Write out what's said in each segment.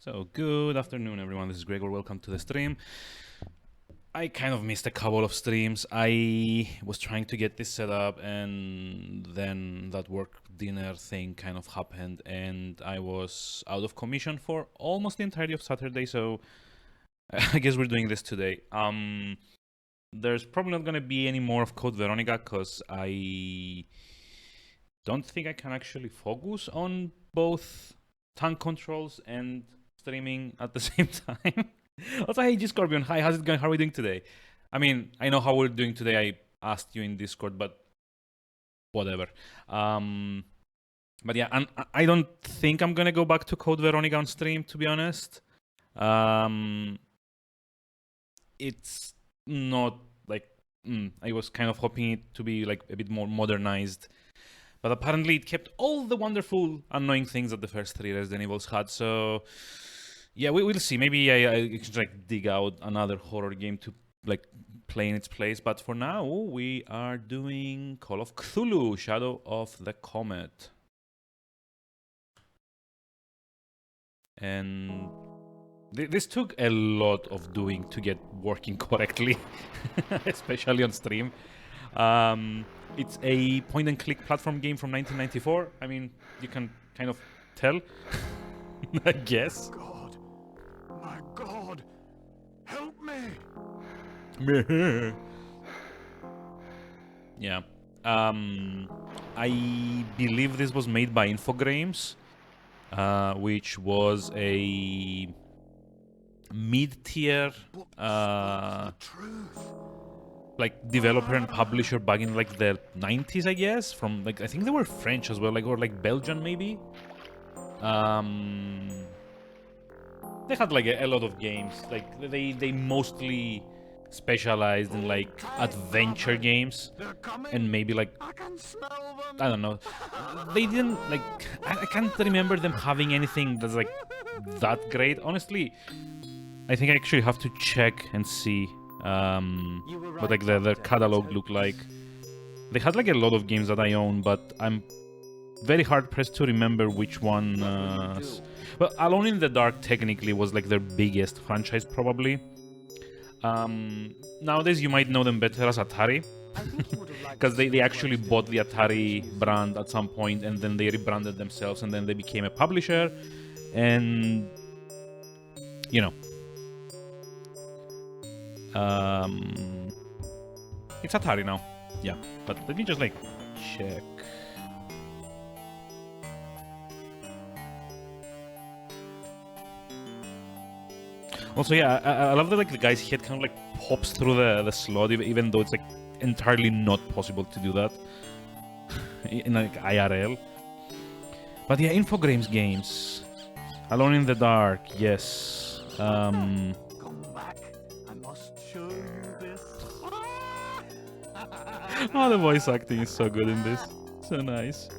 So, good afternoon, everyone. This is Gregor. Welcome to the stream. I kind of missed a couple of streams. I was trying to get this set up, and then that work dinner thing kind of happened, and I was out of commission for almost the entirety of Saturday, so I guess we're doing this today. There's probably not going to be any more of Code Veronica, because I don't think I can actually focus on both tank controls and streaming at the same time. Also, hey G Scorpion, hi, how's it going? How are we doing today? I mean, I know how we're doing today. I asked you in Discord, but whatever. But yeah, I don't think I'm gonna go back to Code Veronica on stream, to be honest. It's not like I was kind of hoping it to be like a bit more modernized. But apparently it kept all the wonderful, annoying things that the first three Resident Evils had. So, yeah, we'll see. Maybe I should like dig out another horror game to like play in its place. But for now, we are doing Call of Cthulhu: Shadow of the Comet. And this took a lot of doing to get working correctly, especially on stream. It's a point-and-click platform game from 1994. I mean, you can kind of tell, I guess. God, my God, help me! Yeah. I believe this was made by Infogrames, which was a mid-tier like developer and publisher back in like the 90s, I guess. From like I think they were French as well, like or like Belgian maybe. They had like a lot of games. Like they mostly specialized in like adventure games and maybe like I don't know. They didn't like I can't remember them having anything that's like that great. Honestly, I think I actually have to check and see what like their catalog looked like. They had like a lot of games that I own, but I'm very hard pressed to remember which one. Well, Alone in the Dark technically was like their biggest franchise probably. Nowadays you might know them better as Atari, because they actually bought the Atari brand at some point and then they rebranded themselves and then they became a publisher, and you know. It's Atari now. Yeah, but let me just like check. Also, yeah, I love that like the guy's head kind of like pops through the slot, even though it's like entirely not possible to do that in like IRL. But yeah, Infogrames games. Alone in the Dark, yes. Come back. I must show you this. Oh, the voice acting is so good in this. So nice.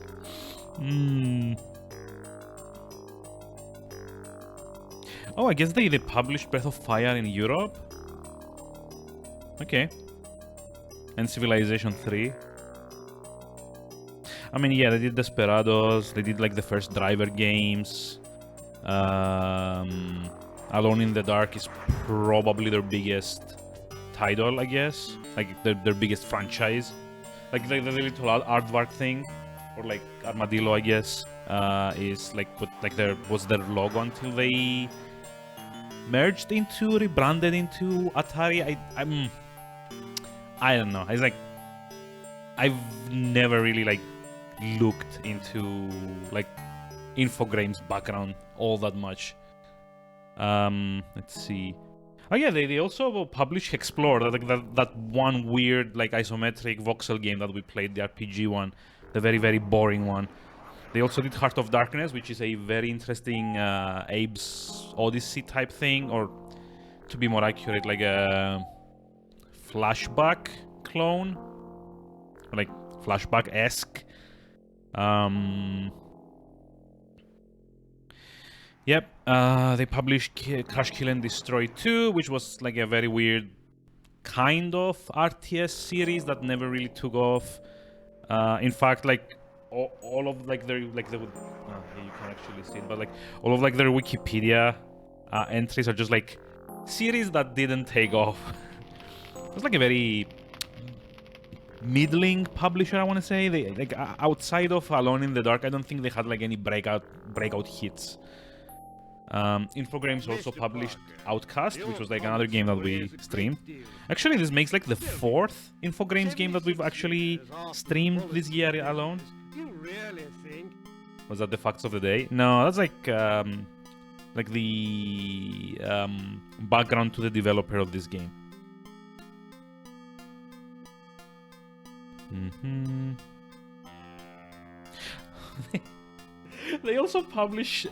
Oh, I guess they published Breath of Fire in Europe? Okay. And Civilization 3. I mean, yeah, they did Desperados, they did like the first Driver games. Alone in the Dark is probably their biggest title, I guess. Like their biggest franchise. Like the little aardvark thing, or like Armadillo, I guess, is like what like was their logo until they rebranded into Atari. I don't know. It's like I've never really like looked into like Infogrames background all that much. Let's see. Oh yeah, they also published Explore, that one weird like isometric voxel game that we played, the RPG one, the very very boring one. They also did Heart of Darkness, which is a very interesting Abe's Odyssey type thing, or to be more accurate, like a flashback clone, or like flashback-esque. Yep, they published Crash Kill and Destroy 2, which was like a very weird kind of RTS series that never really took off. In fact, like all of like their like the yeah, you can actually see it, but like all of like their Wikipedia entries are just like series that didn't take off. It's like a very middling publisher, I want to say. They like outside of Alone in the Dark, I don't think they had like any breakout hits. Infogrames also published Outcast, which was like another game that we streamed. Actually, this makes like the 4th Infogrames game that we've actually streamed this year alone. Was that the facts of the day? No, that's like the background to the developer of this game. They also publish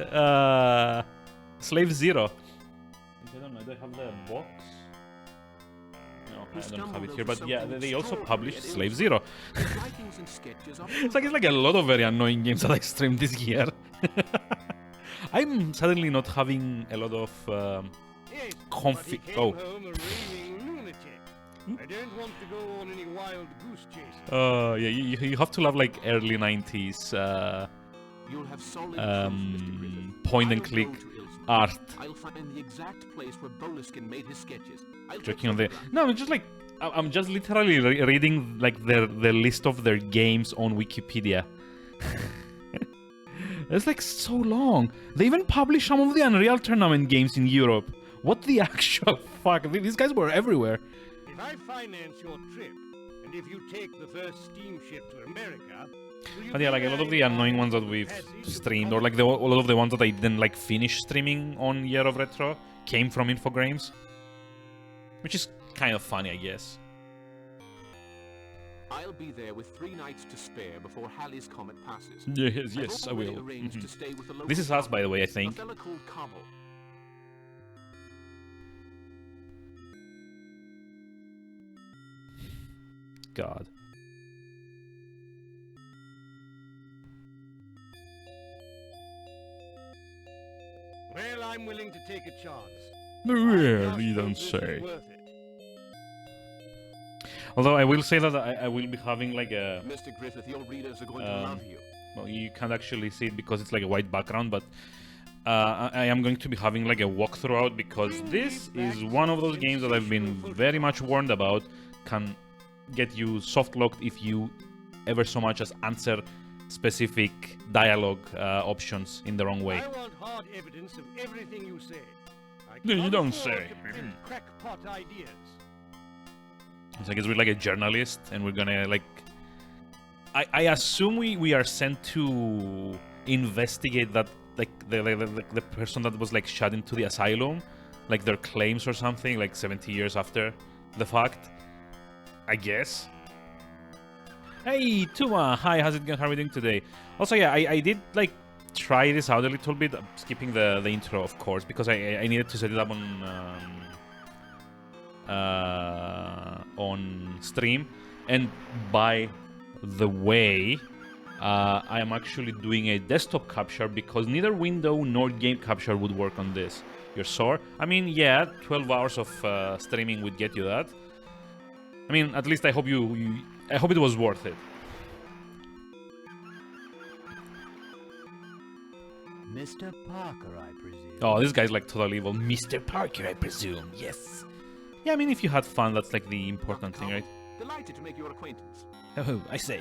Slave Zero. I don't know, do I have the box? No, I don't have it here, but yeah, they also published Slave Zero. It's like a lot of very annoying games that I streamed this year. I'm suddenly not having a lot of config. Oh. I don't want to go on any wild goose chase. Yeah, you have to love like early 90s point and click art. I'll find the exact place where Boluskin made his sketches. Checking on the no, I'm just like I'm just literally reading like the list of their games on Wikipedia. It's like so long. They even publish some of the Unreal Tournament games in Europe. What the actual fuck? These guys were everywhere. If I finance your trip, and if you take the first steamship to America, but yeah, like a lot of the annoying ones that we've streamed, or like a lot of the ones that I didn't like finish streaming on Year of Retro, came from Infogrames, which is kind of funny, I guess. I'll be there with 3 nights to spare before Halley's Comet passes. Yes, I will. This is us, by the way, I think. A fella called Cobble. God. Well, I'm willing to take a chance. Really, don't say. Although I will say that I will be having like a... Mr. Griffith, your readers are going to love you. Well, you can't actually see it because it's like a white background, but I am going to be having like a walkthrough out because this is one of those games that I've been very much warned about. Can get you soft-locked if you ever so much as answer specific dialogue options in the wrong way. I want hard evidence of everything you say. No, you don't say. Crackpot ideas. It's like we're like a journalist, and we're gonna like. I assume we are sent to investigate that like the person that was like shot into the asylum, like their claims or something, like 70 years after the fact. I guess. Hey Tuma, hi, how's it going? How are we doing today? Also, yeah, I did like try this out a little bit, skipping the intro, of course, because I needed to set it up on stream. And by the way, I am actually doing a desktop capture because neither window nor game capture would work on this. You're sore? I mean, yeah, 12 hours of streaming would get you that. I mean, at least I hope I hope it was worth it. Mr. Parker, I presume. Oh, this guy's like totally evil. Mr. Parker, I presume. Yes. Yeah, I mean, if you had fun, that's like the important thing, right? Delighted to make your acquaintance. Oh, I say.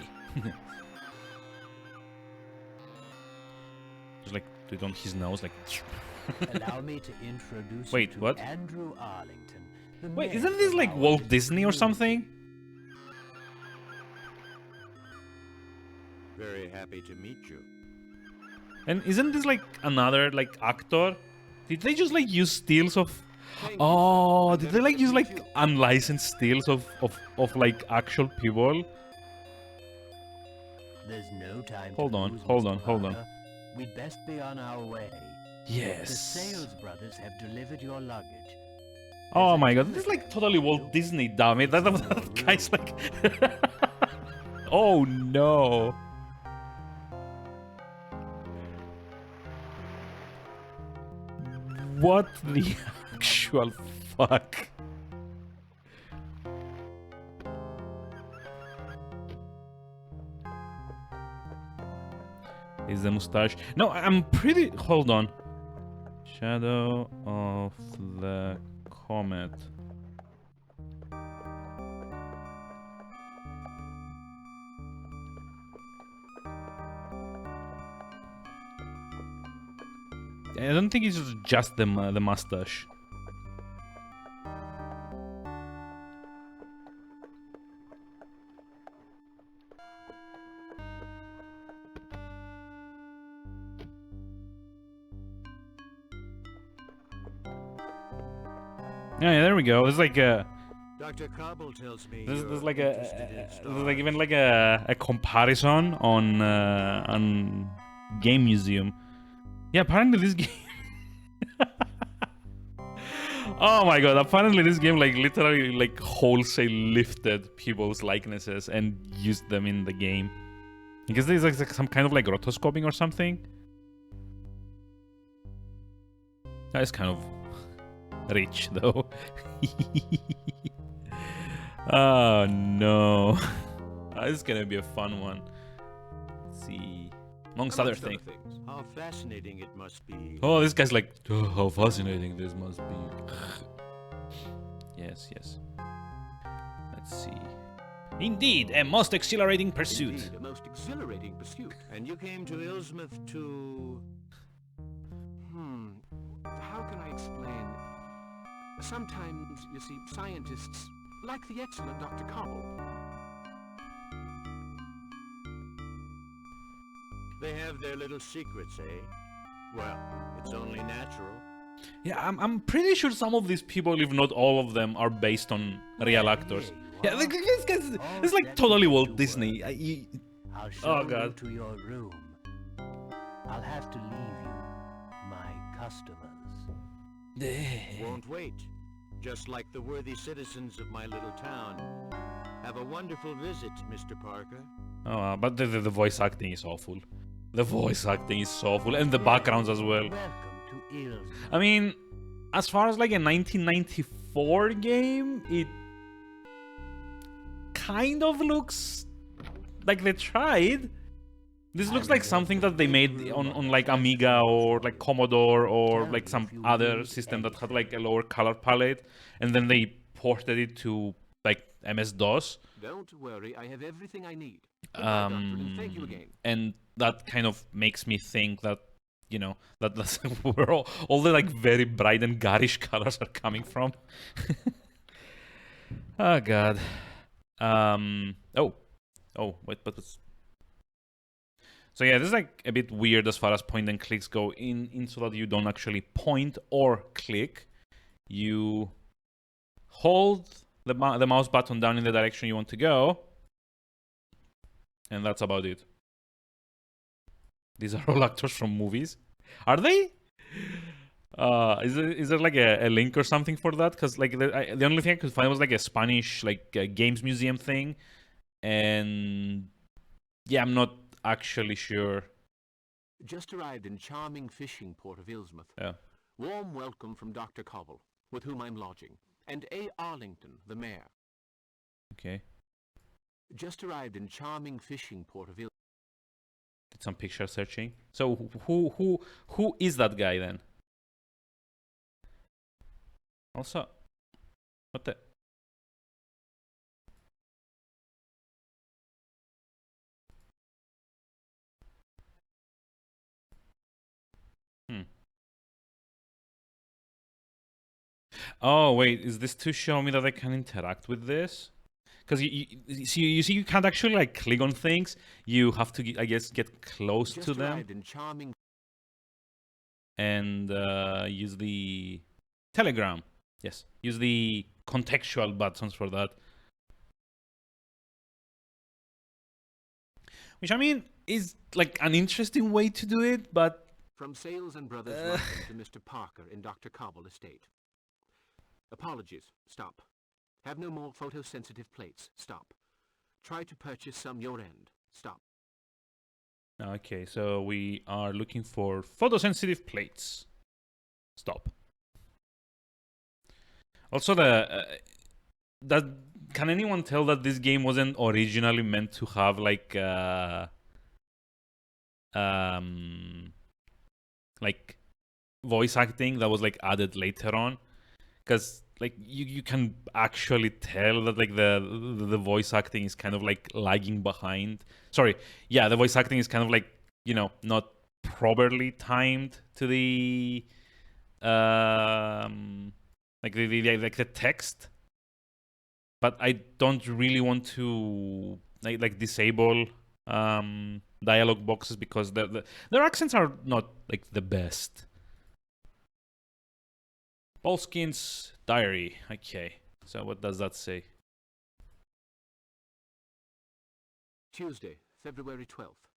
Just like do it on his nose, like. Allow me to introduce Wait, you to what? Andrew Arlington. The Wait, mayor isn't this of like our Walt Disney or something? Very happy to meet you. And isn't this like another like actor? Did they just like use stills of? Oh, did they like use like unlicensed stills of like actual people? There's no time. Hold to on, lose, hold Mr. on, hold on. Parker. We'd best be on our way. The Yes. sales brothers have delivered your luggage. Oh my god, this is like totally Walt Disney, damn it. That guy's like. Oh no. What the actual fuck? Is the mustache? No, I'm pretty. Hold on. Shadow of the Comet. I don't think it's just the mustache. Yeah, there we go. It's like a. Dr. Cobble tells me There's you're like interested in there's stars. like even like a comparison on Game Museum. Yeah, apparently this game. Oh my god! Apparently this game like literally like wholesale lifted people's likenesses and used them in the game. I guess there's like some kind of like rotoscoping or something. That is kind of rich though. Oh no. This is gonna be a fun one. Let's see. Amongst other things. How fascinating it must be. Oh, this guy's like, oh, how fascinating this must be. Yes, yes. Let's see. Indeed, a most exhilarating pursuit. Indeed, a most exhilarating pursuit. And you came to Ilsmouth to... How can I explain? Sometimes, you see, scientists, like the excellent Dr. Cobble, They have their little secrets, eh? Well, it's only natural. Yeah, I'm pretty sure some of these people, if not all of them, are based on real actors. Yeah, like, this guy's it's like totally Walt Disney. I'll Oh, show you God. to your room. I'll have to leave you, my customers. Won't wait. Just like the worthy citizens of my little town. Have a wonderful visit, Mr. Parker. Oh, but the voice acting is awful. The voice acting is so awful, and the backgrounds as well. Welcome to Ilsmouth. I mean, as far as like a 1994 game, it kind of looks like they tried. This looks like something that they made on like Amiga or like Commodore or like some other system that had like a lower color palette, and then they ported it to like MS-DOS. don't worry, I have everything I need. Goodbye, Doctor, and thank you again. And that kind of makes me think that, you know, that's where all the like very bright and garish colors are coming from. Oh god. Wait, but so yeah, this is like a bit weird as far as point and clicks go, in so that you don't actually point or click. You hold the mouse button down in the direction you want to go, and that's about it. These are all actors from movies. Are they? Is there like a link or something for that? Because like the only thing I could find was like a Spanish like games museum thing, and yeah, I'm not actually sure. Just arrived in charming fishing port of Ilsmouth. Yeah. Warm welcome from Dr. Cobble, with whom I'm lodging, and A. Arlington, the mayor. Okay. Just arrived in charming fishing port of Ilsmouth. Did some picture searching. So who is that guy then? Also, what the? Oh wait, is this to show me that I can interact with this? Because you see, you can't actually like click on things. You have to, I guess, get close Just to them arrived in charming... and use the Telegram. Yes, use the contextual buttons for that. Which I mean is like an interesting way to do it, but From Sales and Brothers London to Mr. Parker in Dr. Cobble Estate. Apologies. Stop. Have no more photosensitive plates. Stop. Try to purchase some your end. Stop. okay. So we are looking for photosensitive plates. Stop. Also, that can anyone tell that this game wasn't originally meant to have like voice acting that was like added later on, because like you can actually tell that like the voice acting is kind of like lagging behind. Sorry, yeah, the voice acting is kind of like, you know, not properly timed to the like the text. But I don't really want to like disable dialogue boxes because their accents are not like the best. Paulskin's diary. Okay, so what does that say? Tuesday, February 12th.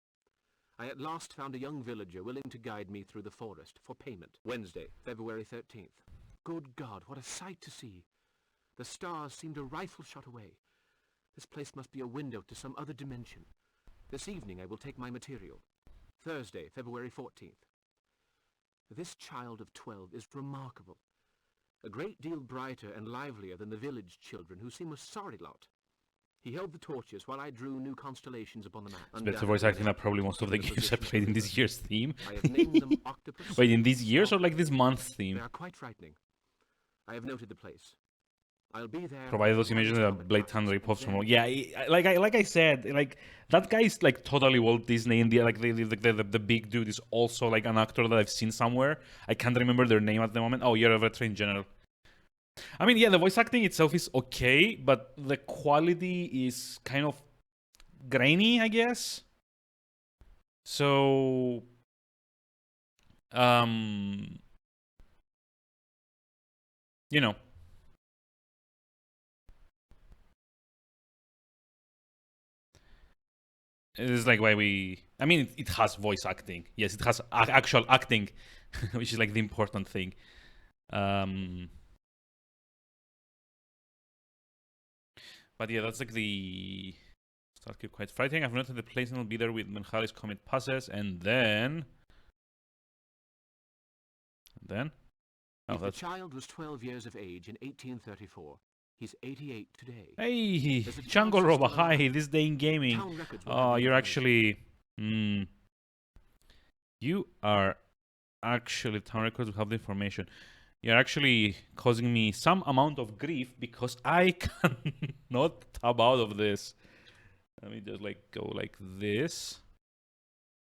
I at last found a young villager willing to guide me through the forest for payment. Wednesday, February 13th. Good God, what a sight to see! The stars seemed a rifle shot away. This place must be a window to some other dimension. This evening I will take my material. Thursday, February 14th. This child of 12 is remarkable. A great deal brighter and livelier than the village children, who seem a sorry lot. He held the torches while I drew new constellations upon the map. It's better voice acting than probably most of the games I played in this year's theme. I have named them octopus. Wait, in these years or like this month's theme? They are quite frightening. I have noted the place. I'll be there. Provided those images are blatant ripoffs from. Yeah, like I said, like that guy is like totally Walt Disney, and the big dude is also like an actor that I've seen somewhere. I can't remember their name at the moment. Oh, you're a veteran general. I mean, yeah, the voice acting itself is okay, but the quality is kind of grainy, I guess. So, you know. It is like why we... I mean, it has voice acting. Yes, it has actual acting, which is like the important thing. But yeah, that's like the... Start keep quite frightening. I've noted the place will be there with when Comet passes, and then... Oh, if the child was 12 years of age in 1834, he's 88 today. Hey, Jungle Roba, hi, this day in gaming. Oh, you're actually... You are actually... Town records will have the information. You're actually causing me some amount of grief because I cannot tab out of this. Let me just like go like this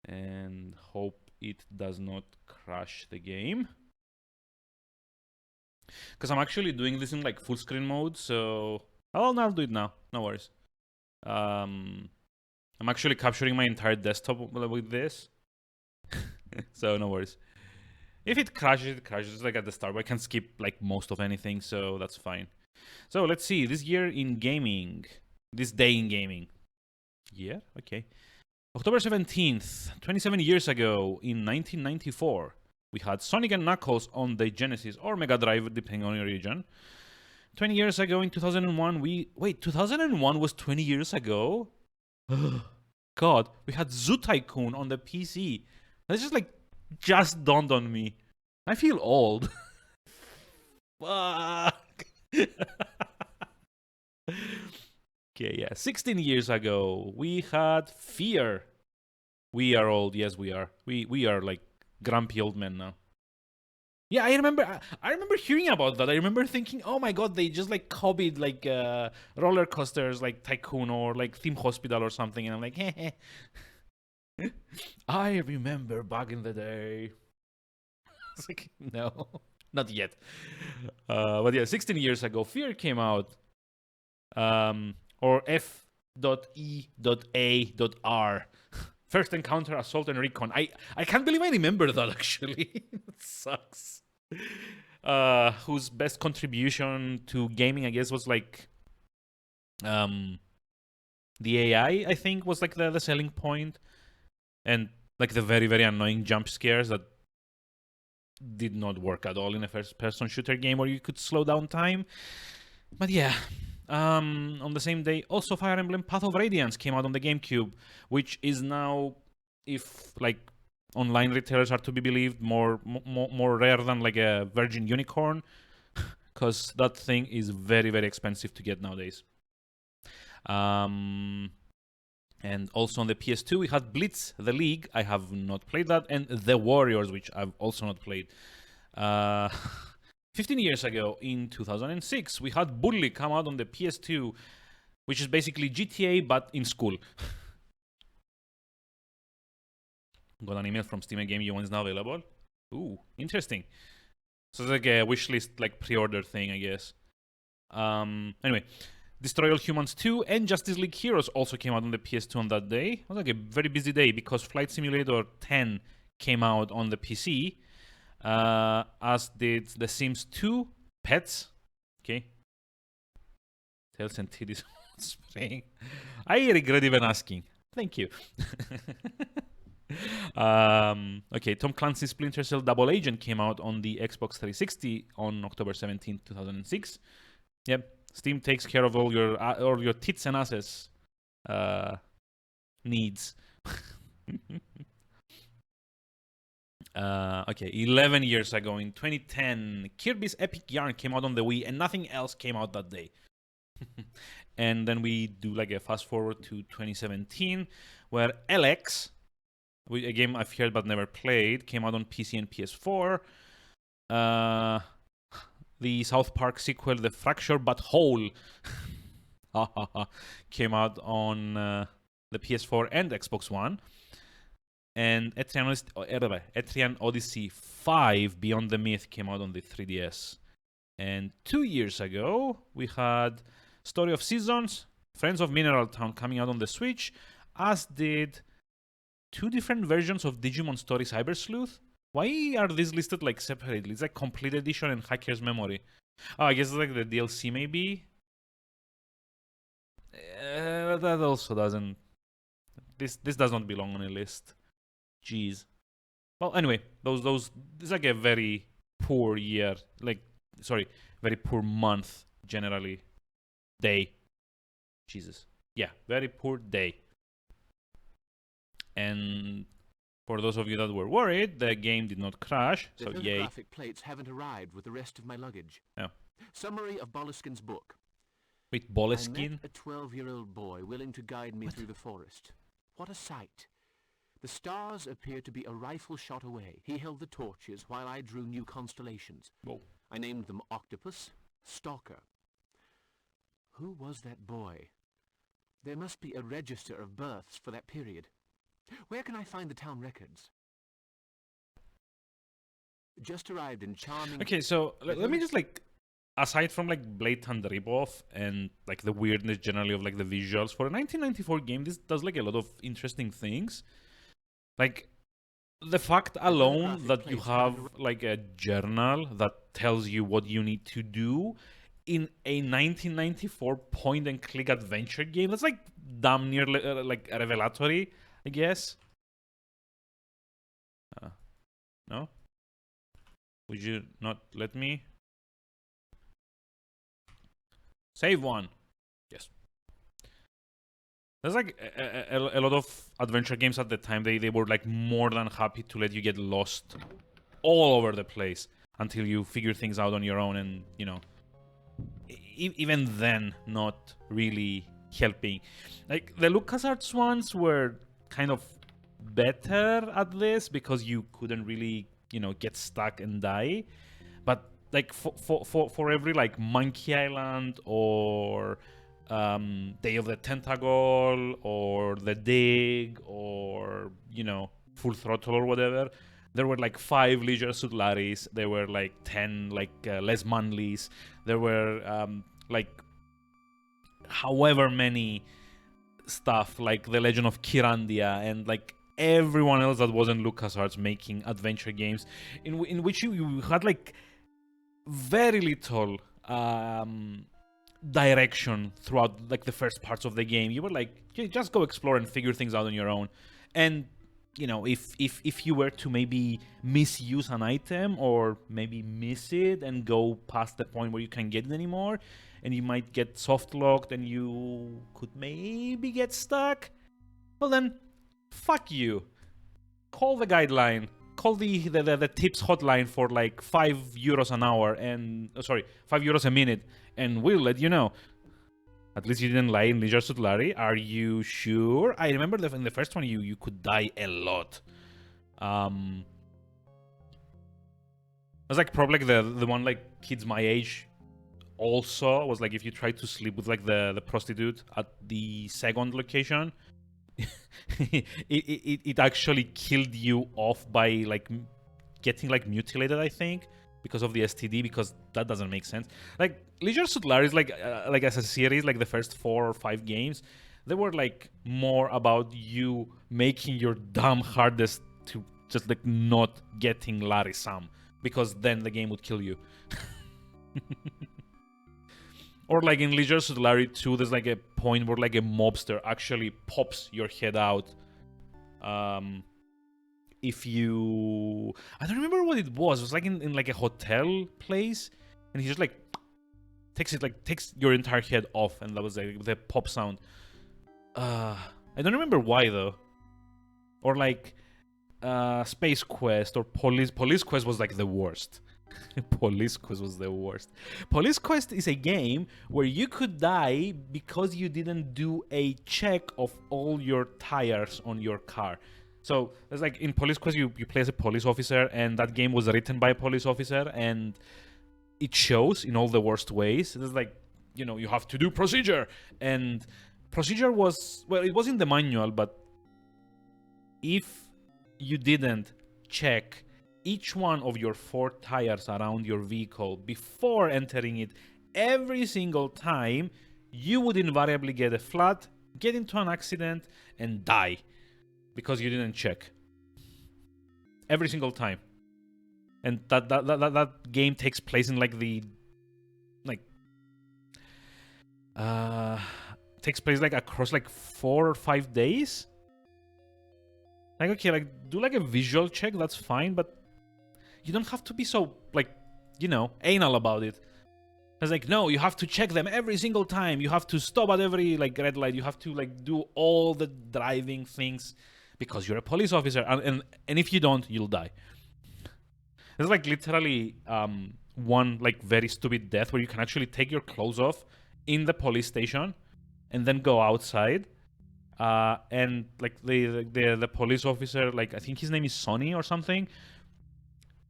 and hope it does not crash the game. Because I'm actually doing this in like full screen mode, so I'll do it now. No worries. I'm actually capturing my entire desktop with this, so no worries. If it crashes, it crashes like at the start. But I can skip like most of anything, so that's fine. So let's see. This year in gaming, this day in gaming. Yeah, okay. October 17th, 27 years ago, in 1994. We had Sonic and Knuckles on the Genesis or Mega Drive, depending on your region. 20 years ago in 2001, Wait, 2001 was 20 years ago? God, we had Zoo Tycoon on the PC. That's just dawned on me. I feel old. Fuck. Okay, yeah. 16 years ago, we had Fear. We are old. Yes, we are. We are like grumpy old men now. Yeah, I remember hearing about that. I remember thinking, oh my god, they just like copied like roller coasters like Tycoon or like Theme Hospital or something, and I'm like, heh. I remember back in the day. It's like, no, not yet. But yeah, 16 years ago, Fear came out. Or F.E.A.R. First Encounter, Assault and Recon. I can't believe I remember that, actually. It sucks. Whose best contribution to gaming, I guess, was like... the AI, I think, was like the selling point. And like the very, very annoying jump scares that did not work at all in a first-person shooter game where you could slow down time. But yeah... on the same day, also Fire Emblem Path of Radiance came out on the GameCube, which is now, if like online retailers are to be believed, more rare than like a Virgin Unicorn, because that thing is very, very expensive to get nowadays. And also on the PS2, we had Blitz, the League. I have not played that, and The Warriors, which I've also not played. Uh, 15 years ago, in 2006, we had Bully come out on the PS2, which is basically GTA but in school. Got an email from Steam and Game U1 is now available. Ooh, interesting. So it's like a wishlist, like pre-order thing, I guess. Anyway, Destroy All Humans 2 and Justice League Heroes also came out on the PS2 on that day. It was like a very busy day because Flight Simulator 10 came out on the PC, as did The Sims 2, Pets, okay, Tails and Titties Spring. I regret even asking. Thank you. Okay, Tom Clancy's Splinter Cell Double Agent came out on the Xbox 360 on October 17, 2006. Yep, Steam takes care of all your tits and asses needs. Okay, 11 years ago in 2010, Kirby's Epic Yarn came out on the Wii and nothing else came out that day. And then we do like a fast forward to 2017, where LX, a game I've heard but never played, came out on PC and PS4. The South Park sequel, The Fracture But Whole, came out on the PS4 and Xbox One. And Etrian Odyssey 5, Beyond the Myth, came out on the 3DS. And 2 years ago, we had Story of Seasons, Friends of Mineral Town coming out on the Switch, as did 2 different versions of Digimon Story Cyber Sleuth. Why are these listed like separately? It's like Complete Edition and Hacker's Memory. Oh, I guess it's like the DLC maybe? That also doesn't... This does not belong on a list. Jeez. Well, anyway, those it's like a very poor year. Very poor month generally. Day. Jesus. Yeah, very poor day. And for those of you that were worried, the game did not crash, so The yay. photographic plates haven't arrived with the rest of my luggage. Oh. Summary of Boleskin's book. Wait, I Boleskin? met a 12-year-old boy willing to guide me through the forest. What a sight. The stars appeared to be a rifle shot away. He held the torches while I drew new constellations. Whoa. I named them Octopus, Stalker. Who was that boy? There must be a register of births for that period. Where can I find the town records? Just arrived in charming... Okay, so let me just like, aside from like blatant ripoff and like the weirdness generally of like the visuals, for a 1994 game, this does like a lot of interesting things. Like the fact alone that you have like a journal that tells you what you need to do in a 1994 point and click adventure game, that's like damn near like revelatory, I guess. No? Would you not let me? Save one. Yes. There's like a lot of adventure games at the time. They were like more than happy to let you get lost all over the place until you figure things out on your own, and you know, even then not really helping. Like the LucasArts ones were kind of better at this because you couldn't really, you know, get stuck and die. But like for every like Monkey Island or Day of the Tentacle or The Dig or, you know, Full Throttle or whatever, there were like 5 Leisure Suit Larrys. There were like 10 like Les Manleys. There were like however many stuff like The Legend of Kirandia and like everyone else that wasn't LucasArts making adventure games in which you had like very little direction throughout like the first parts of the game. You were like, just go explore and figure things out on your own. And you know, if you were to maybe misuse an item or maybe miss it and go past the point where you can't get it anymore, and you might get soft locked and you could maybe get stuck, well then, fuck you. Call the guideline. Call the tips hotline for like €5 an hour and €5 a minute, and we'll let you know. At least you didn't lie in Leisure Suit Larry. Are you sure? I remember in the first one you could die a lot. was like probably like the one like kids my age also was like if you try to sleep with like the prostitute at the second location, it actually killed you off by like getting like mutilated, I think, because of the STD, because that doesn't make sense. Like Leisure Suit Larry is like as a series, like the first 4 or 5 games, they were like more about you making your damn hardest to just like not getting Larry Sam, because then the game would kill you. Or like in Leisure Suit Larry 2, there's like a point where like a mobster actually pops your head out. If you... I don't remember what it was. It was like in like a hotel place. And he just like takes your entire head off. And that was like the pop sound. I don't remember why though. Or like Space Quest or Police Quest was like the worst. Police Quest was the worst. Police Quest is a game where you could die because you didn't do a check of all your tires on your car. So it's like in Police Quest you play as a police officer, and that game was written by a police officer, and it shows in all the worst ways. It's like, you know, you have to do procedure, and procedure was, well, it was in the manual, but if you didn't check each one of your 4 tires around your vehicle before entering it every single time, you would invariably get a flat, get into an accident, and die because you didn't check every single time. And that game takes place in like the takes place like across like 4 or 5 days. Like, okay, like do like a visual check, that's fine, but you don't have to be so, like, you know, anal about it. It's like, no, you have to check them every single time. You have to stop at every, like, red light. You have to, like, do all the driving things because you're a police officer. And if you don't, you'll die. There's, like, literally one, like, very stupid death where you can actually take your clothes off in the police station and then go outside. And, like, the police officer, like, I think his name is Sonny or something,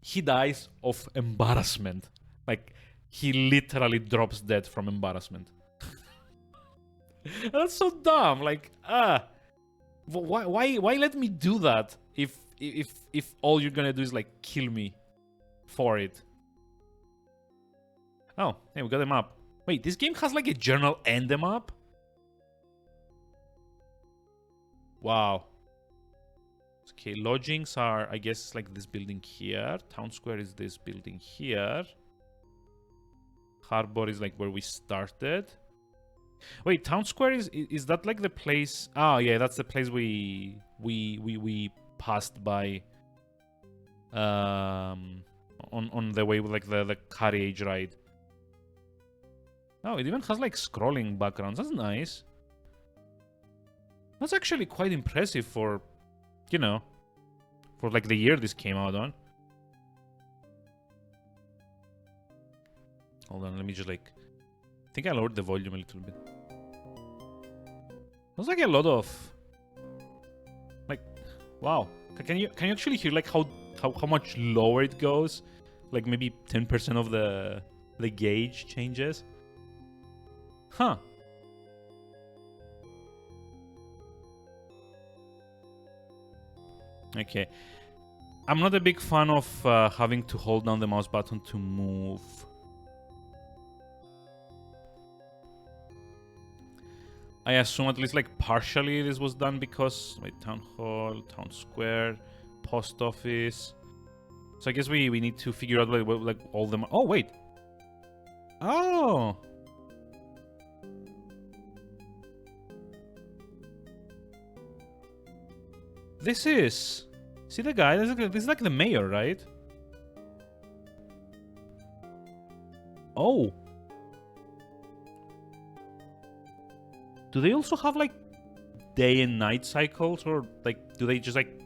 he dies of embarrassment. Like, he literally drops dead from embarrassment. That's so dumb. Like, why let me do that if all you're gonna do is like kill me for it? Oh, hey, we got a map. Wait, this game has like a journal and a map? Wow. Okay, lodgings are, I guess, like this building here. Town Square is this building here. Harbor is like where we started. Wait, Town Square is that like the place? Oh yeah, that's the place we passed by. On the way with like the carriage ride. Oh, it even has like scrolling backgrounds. That's nice. That's actually quite impressive for, you know, for like the year this came out on. Hold on, let me just like... I think I lowered the volume a little bit. There's like a lot of... Like, wow. Can you actually hear like how much lower it goes? Like maybe 10% of the gauge changes? Huh. Okay. I'm not a big fan of having to hold down the mouse button to move. I assume at least like partially this was done because wait, Town Hall, Town Square, Post Office. So I guess we need to figure out like all them. Oh wait. Oh. This is... See the guy? This is like the mayor, right? Oh. Do they also have like day and night cycles, or like do they just like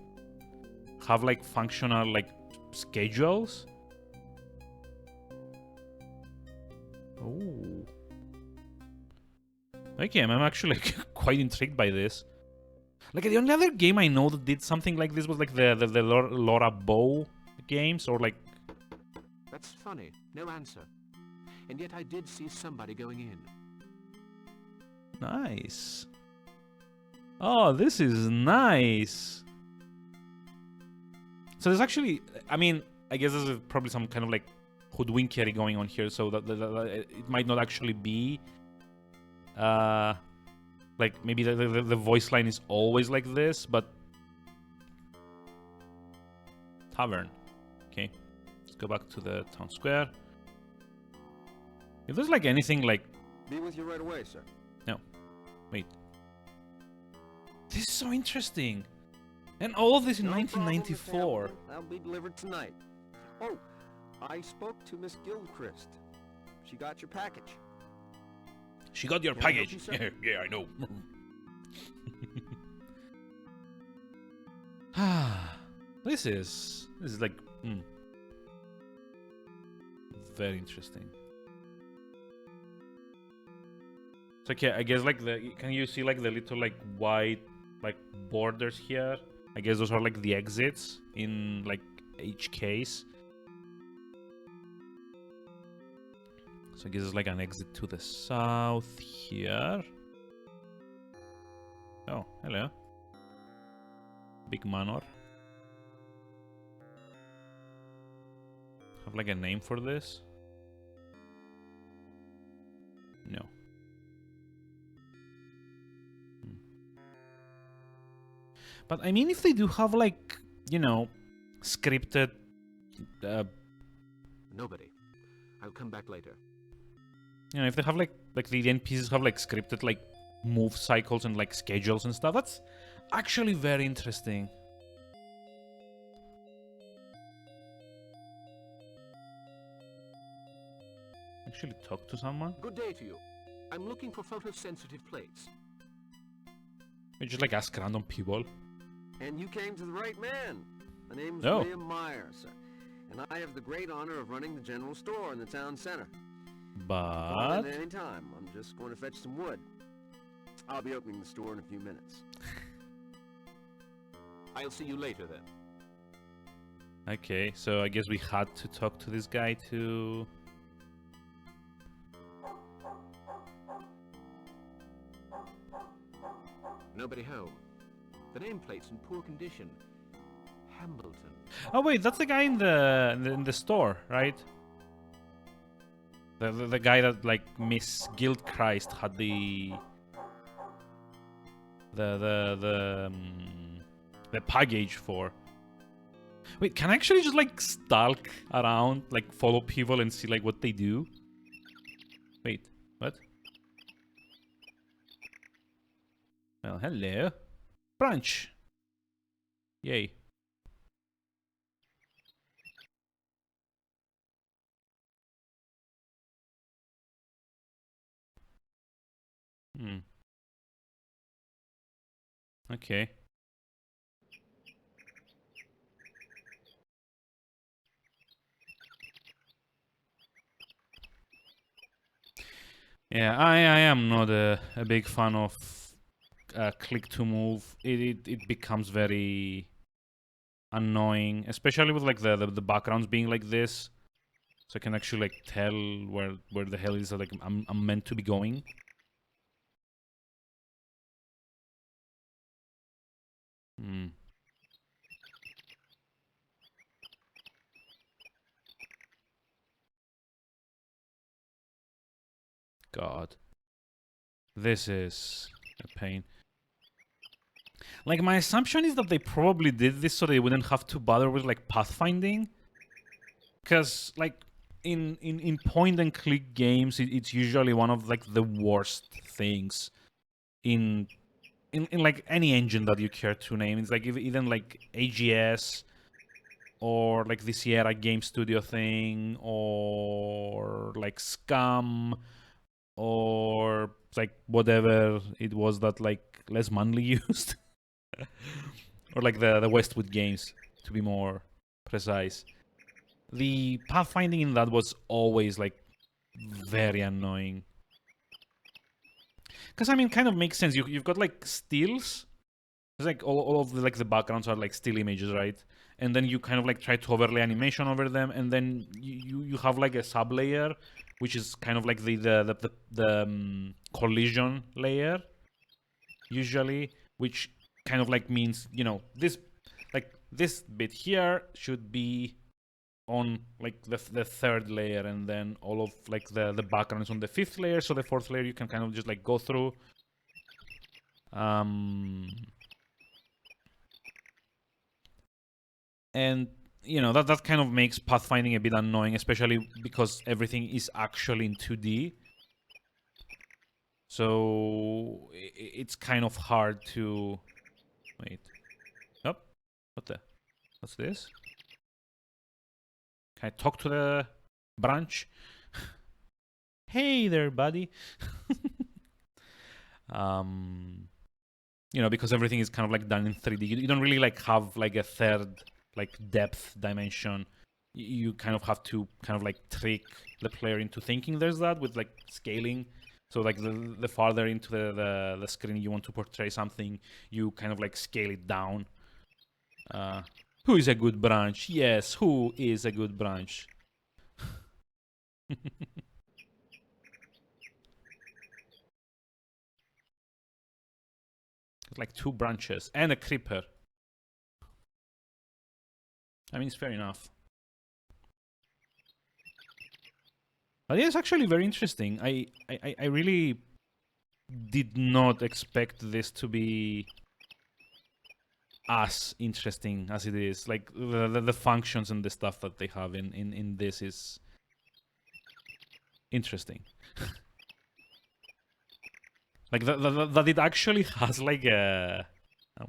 have like functional like schedules? Oh. Okay, I'm actually like, quite intrigued by this. Like the only other game I know that did something like this was like the Laura Bow games, or like That's funny. No answer. And yet I did see somebody going in. Nice. Oh, this is nice. So there's actually, I mean, I guess there's probably some kind of like hoodwinkery going on here, so that it might not actually be like maybe the voice line is always like this, but tavern. Okay, let's go back to the town square. If there's like anything like, Be with you right away, sir. no, wait, this is so interesting, and all of this in No problem, 1994. Miss Hamilton. That'll be delivered tonight. Oh, I spoke to Miss Gilchrist. She got your package. She got your Can I help package. you, sir? Yeah, I know. This is like very interesting. So okay, I guess like can you see like the little like white like borders here? I guess those are like the exits in like each case. So I guess it's like an exit to the south here. Oh, hello. Big manor. Have like a name for this? No. But I mean, if they do have like, you know, scripted Nobody. I'll come back later. you know, if they have like the NPCs have like scripted like move cycles and like schedules and stuff, that's actually very interesting. Actually talk to someone? Good day to you. I'm looking for photosensitive plates. You just like ask random people. And you came to the right man. My name's Oh. William Meyer, sir. And I have the great honor of running the general store in the town center. Call But in any time. I'm just going to fetch some wood. I'll be opening the store in a few minutes. I'll see you later then. okay, so I guess we had to talk to this guy to Nobody home. The nameplate's in poor condition. Hambleton. Oh wait, that's the guy in the store, right? The guy that like Miss Guildchrist had the package for. Wait, can I actually just like stalk around, like follow people and see like what they do? Wait, what? Well, hello. Branch. Yay. Okay. Yeah, I am not a big fan of click to move. It becomes very annoying, especially with like the backgrounds being like this. So I can actually like tell where the hell is like I'm meant to be going. God. This is a pain. Like, my assumption is that they probably did this so they wouldn't have to bother with, like, pathfinding. Because, like, in point-and-click games, it's usually one of, like, the worst things in like, any engine that you care to name. It's, like, even, like, AGS or, like, the Sierra Game Studio thing or, like, Scum or, like, whatever it was that, like, Les Manley used. Or like the Westwood games, to be more precise. The pathfinding in that was always like very annoying. Because I mean, kind of makes sense. You've got like stills. It's like all of the like the backgrounds are like still images, right? and then you kind of like try to overlay animation over them, and then you have like a sub layer, which is kind of like the collision layer, usually, which kind of like means, you know, this bit here should be on like the third layer, and then all of like the background is on the fifth layer, so the fourth layer you can kind of just like go through. And you know, that kind of makes pathfinding a bit annoying, especially because everything is actually in 2D. So it's kind of hard to wait. Oh, what's this? Can I talk to the branch? Hey there, buddy. You know, because everything is kind of like done in 3D. You don't really like have like a third like depth dimension. You kind of have to kind of like trick the player into thinking there's that with like scaling. So like the farther into the screen you want to portray something, you kind of like scale it down. Who is a good branch? Yes, who is a good branch? Like 2 branches and a creeper. I mean, it's fair enough. But yeah, it's actually very interesting. I really did not expect this to be as interesting as it is. Like the functions and the stuff that they have in this is interesting. Like that it actually has like a... Oh,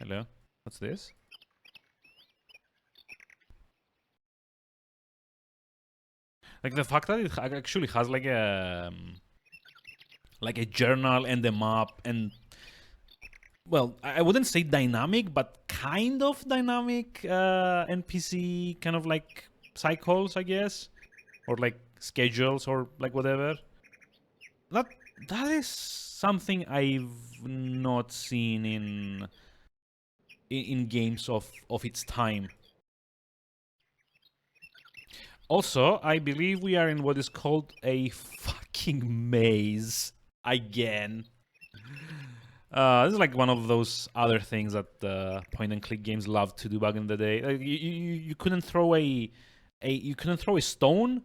hello? What's this? Like the fact that it actually has like a journal and a map, and well, I wouldn't say dynamic, but kind of dynamic NPC kind of like cycles, I guess, or like schedules or like whatever. That is something I've not seen in games of its time. Also, I believe we are in what is called a fucking maze again. This is like one of those other things that point-and-click games loved to do back in the day. Like, you couldn't throw a stone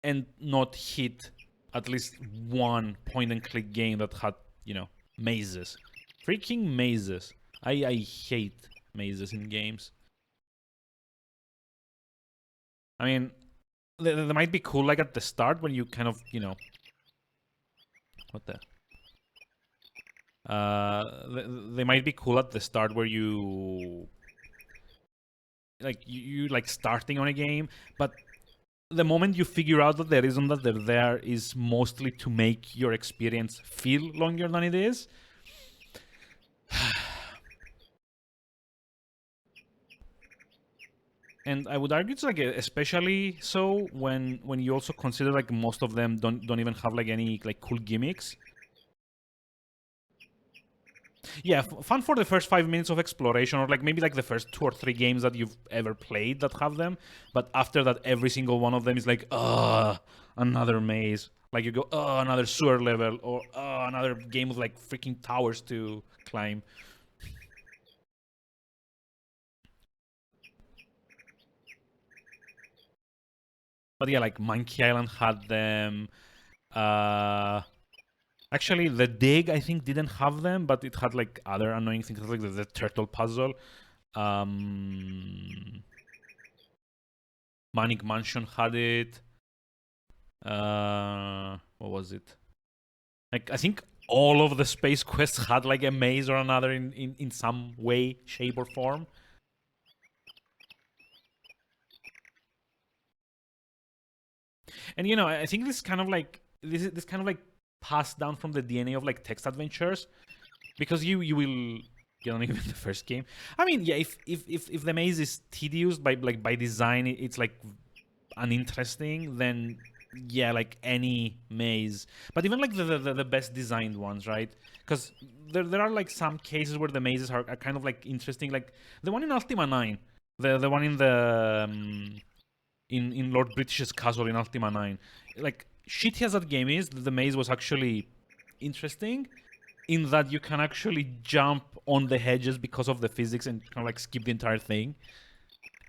and not hit at least one point-and-click game that had, you know, mazes. Freaking mazes. I hate mazes in games. I mean, they might be cool like at the start when you kind of, you know... What the... they might be cool at the start where you like you like starting on a game, but the moment you figure out that the reason that they're there is mostly to make your experience feel longer than it is. And I would argue it's like especially so when you also consider like most of them don't even have like any like cool gimmicks. Yeah, fun for the first 5 minutes of exploration, or like maybe like the first 2 or 3 games that you've ever played that have them. But after that, every single one of them is like, another maze. Like you go, another sewer level, or another game with like freaking towers to climb. But yeah, like Monkey Island had them. Actually, the Dig, I think, didn't have them, but it had like other annoying things, like the turtle puzzle. Manic Mansion had it. What was it? Like, I think all of the Space Quests had like a maze or another in some way, shape, or form. And you know, I think this kind of like this kind of like passed down from the DNA of like text adventures, because you will get on even the first game. I mean, yeah, if the maze is tedious by design, it's like uninteresting, then yeah, like any maze. But even like the best designed ones, right? Because there are like some cases where the mazes are kind of like interesting, like the one in Ultima 9. The one in the in Lord British's castle in Ultima 9. Like, shitty as that game is, the maze was actually interesting in that you can actually jump on the hedges because of the physics and kind of like skip the entire thing.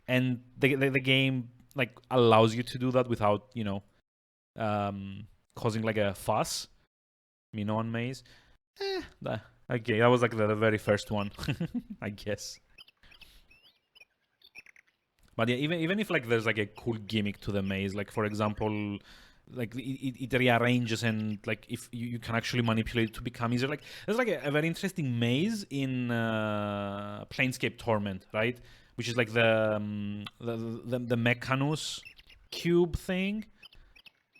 And the game like allows you to do that without, you know, causing like a fuss. Minoan maze. Okay, that was like the very first one, I guess. But yeah, even if like there's like a cool gimmick to the maze, like for example, like it rearranges and like if you can actually manipulate it to become easier. Like there's like a very interesting maze in Planescape Torment, right? Which is like the Mechanus cube thing.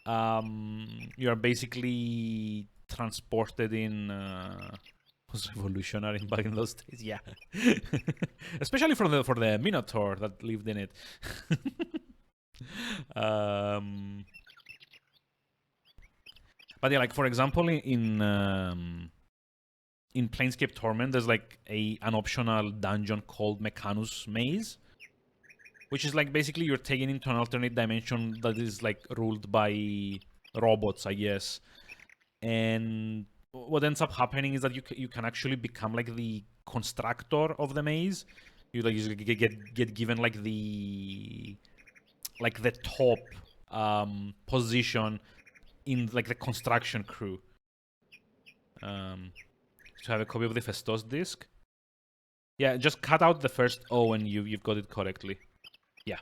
You are basically transported in was revolutionary back in those days, yeah. Especially for the Minotaur that lived in it. But yeah, like for example, in Planescape Torment, there's like an optional dungeon called Mechanus Maze, which is like basically you're taken into an alternate dimension that is like ruled by robots, I guess. And what ends up happening is that you can actually become like the constructor of the maze. You like you get given like the top position in like the construction crew. To have a copy of the Festos disc. Yeah, just cut out the first O and you've got it correctly. Yeah.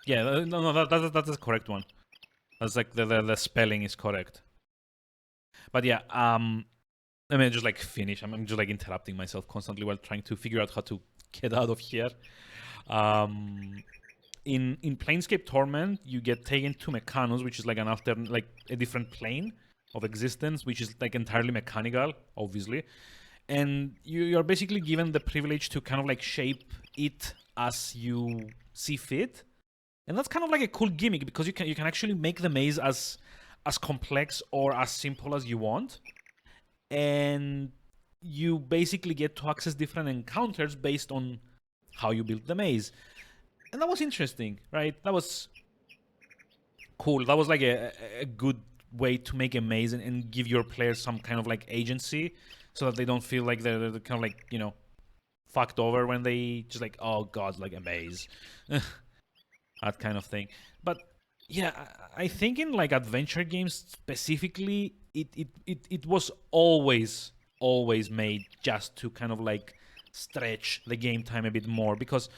Yeah, no, that's the correct one. That's like the spelling is correct. But yeah, let me just like finish. I'm just like interrupting myself constantly while trying to figure out how to get out of here. In Planescape Torment, you get taken to Mechanus, which is like like a different plane of existence, which is like entirely mechanical, obviously. And you're basically given the privilege to kind of like shape it as you see fit. And that's kind of like a cool gimmick because you can actually make the maze as complex or as simple as you want. And you basically get to access different encounters based on how you build the maze. And that was interesting, right? That was cool. That was like a good way to make a maze and give your players some kind of like agency so that they don't feel like they're kind of like, you know, fucked over when they just like, oh god, like a maze. That kind of thing. But yeah, I think in like adventure games specifically, it was always made just to kind of like stretch the game time a bit more, because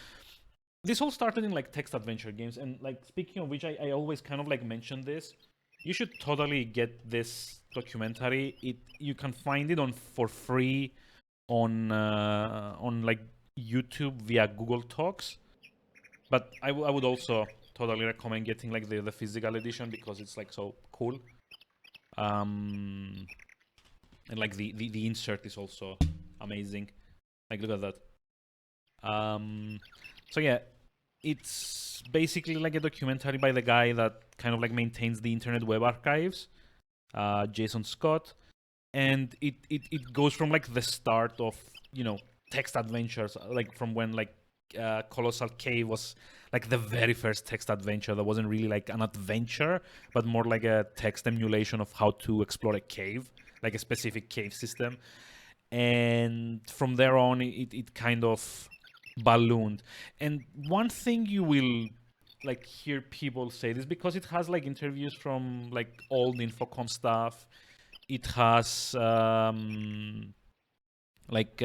this all started in like text adventure games. And like speaking of which, I always kind of like mention this. You should totally get this documentary. You can find it for free on like YouTube via Google Talks. But I would also totally recommend getting like the physical edition because it's like so cool. And like the insert is also amazing. Like look at that. So yeah, it's basically like a documentary by the guy that kind of like maintains the Internet Web Archives, Jason Scott, and it goes from like the start of, you know, text adventures, like from when like Colossal Cave was like the very first text adventure that wasn't really like an adventure, but more like a text emulation of how to explore a cave, like a specific cave system. And from there on, it kind of ballooned. And one thing you will like hear people say this, because it has like interviews from like old Infocom staff. It has like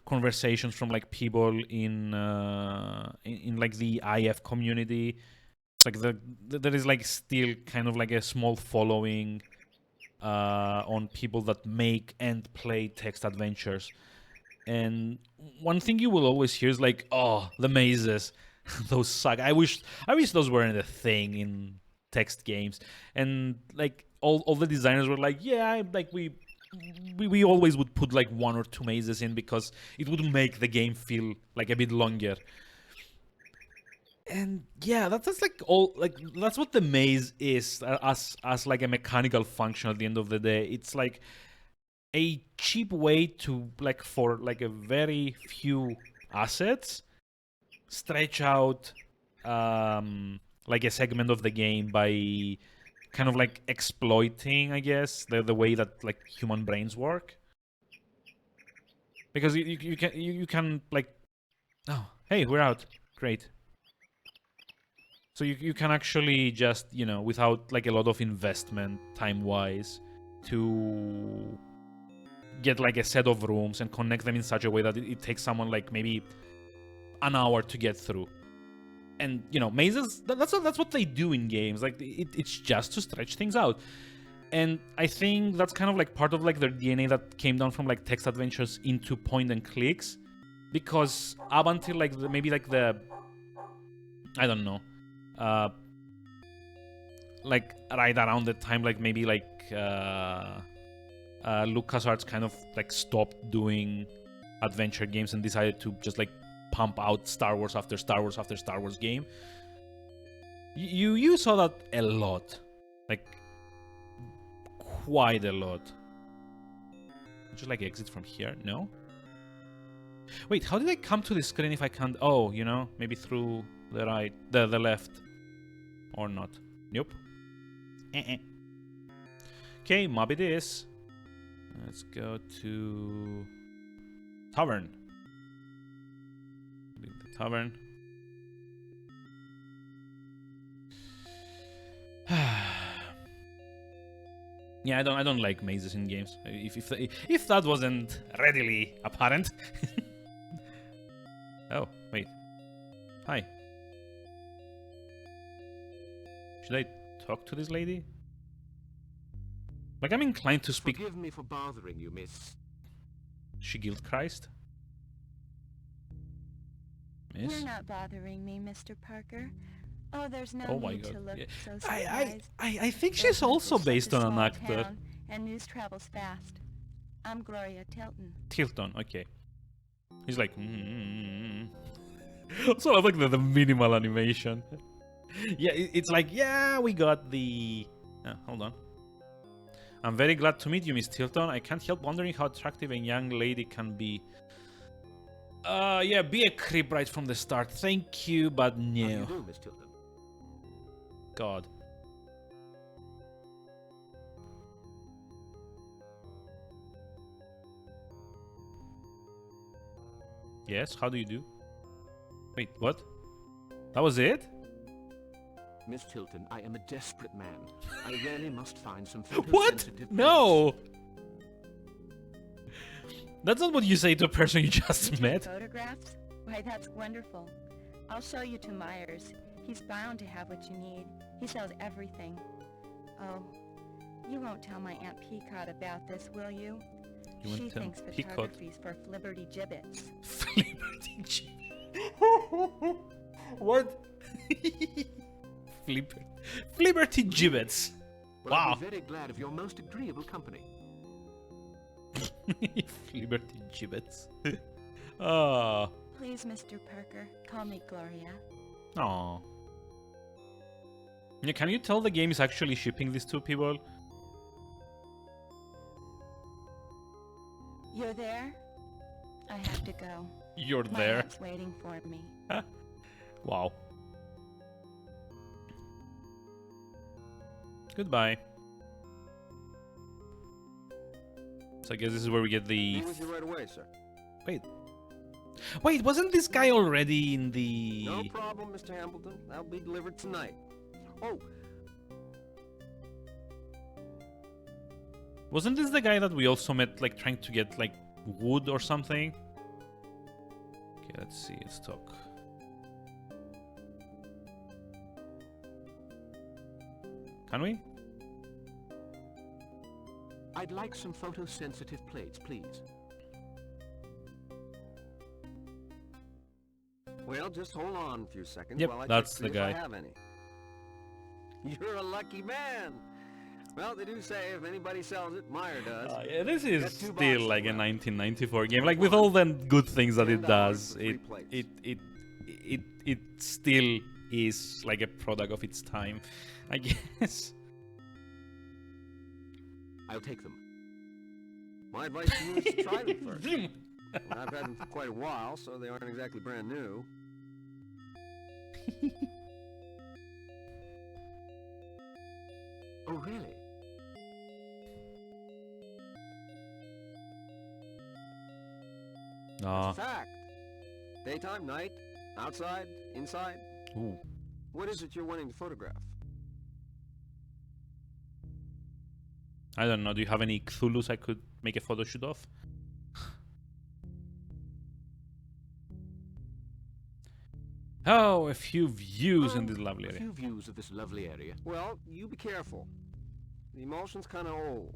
conversations from like people in like the IF community. Like there is like still kind of like a small following on people that make and play text adventures. And one thing you will always hear is like, oh, the mazes, those suck. I wish those weren't a thing in text games. And like all the designers were like, yeah, like we always would put like one or two mazes in because it would make the game feel like a bit longer. And yeah, that's like all, like that's what the maze is, as like a mechanical function at the end of the day. It's like a cheap way to, like, for like a very few assets, stretch out like a segment of the game by kind of like exploiting, I guess, the way that like human brains work. Because you can like, oh, hey, we're out, great. So you can actually just, you know, without like a lot of investment time-wise, to get like a set of rooms and connect them in such a way that it takes someone like maybe an hour to get through. And, you know, mazes, that's what they do in games. Like, it's just to stretch things out. And I think that's kind of like part of like their DNA that came down from like text adventures into point and clicks. Because up until like maybe like the, I don't know, like right around the time like maybe like LucasArts kind of like stopped doing adventure games and decided to just like pump out Star Wars after Star Wars after Star Wars game. You saw that a lot, like quite a lot. Just like exit from here? No. Wait, how did I come to the screen if I can't? Oh, you know, maybe through the right, the left, or not? Nope. Okay, mob it is. Let's go to tavern. The tavern. Yeah, I don't like mazes in games. If that wasn't readily apparent. Oh, wait. Hi. Should I talk to this lady? Like, I'm inclined to speak. Forgive me for bothering you, miss. She guilt Christ? Miss? You're not bothering me, Mr. Parker. Oh, there's no Oh my need God. to look Yeah. so surprised. I think she's also based on an actor. And news travels fast. I'm Gloria Tilton. Tilton, okay. He's like, sort of like the minimal animation. Yeah, it's like, yeah, we got the... hold on. I'm very glad to meet you, Miss Tilton. I can't help wondering how attractive a young lady can be. Yeah, be a creep right from the start. Thank you, but How do no. you do, Miss Tilton? God. Yes, how do you do? Wait, what? That was it? Miss Tilton, I am a desperate man. I really must find some What? photosensitive No! That's not what you say to a person you just You take met. photographs? Why, that's wonderful. I'll show you to Myers. He's bound to have what you need. He sells everything. Oh, you won't tell my Aunt Peacock about this, will you? You won't She tell thinks Peacock? photography's for flibberty gibbets. Flibberty gibbets. What? Flibberty gibbets. Well, Wow. I'll be very glad of your most agreeable company. Flibberty gibbets. Oh. Please, Mr. Parker, call me Gloria. Aw. Yeah, can you tell the game is actually shipping these two people? You're there? I have to go. You're My there. aunt's waiting for me. Wow. Goodbye. So I guess this is where we get the... Be with you right away, sir. Wait, wasn't this guy already in the... No problem, Mr. Hambleton. That'll be delivered tonight. Oh, Wasn't this the guy that we also met, like, trying to get, like, wood or something? Okay, let's see, let's talk. Can we? I'd like some photosensitive plates, please. well, just hold on a few seconds Yep, while I that's check the to see if I guy. have any. You're a lucky man. Well, they do say if anybody sells it, Meyer does. Yeah, this is Got 2 still boxes like a left. 1994 game. Like, with all the good things that it $10 does, for 3 it plates. it still is like a product of its time, I guess. I'll take them. My advice to you is to try them first. I've had them for quite a while, so they aren't exactly brand new. Oh, really? That's a fact. Daytime, night, outside, inside. Ooh. What is it you're wanting to photograph? I don't know. Do you have any Cthulhus I could make a photo shoot of? Oh, a few views in this lovely A area. few views of this lovely area. Well, you be careful. The emulsion's kind of old.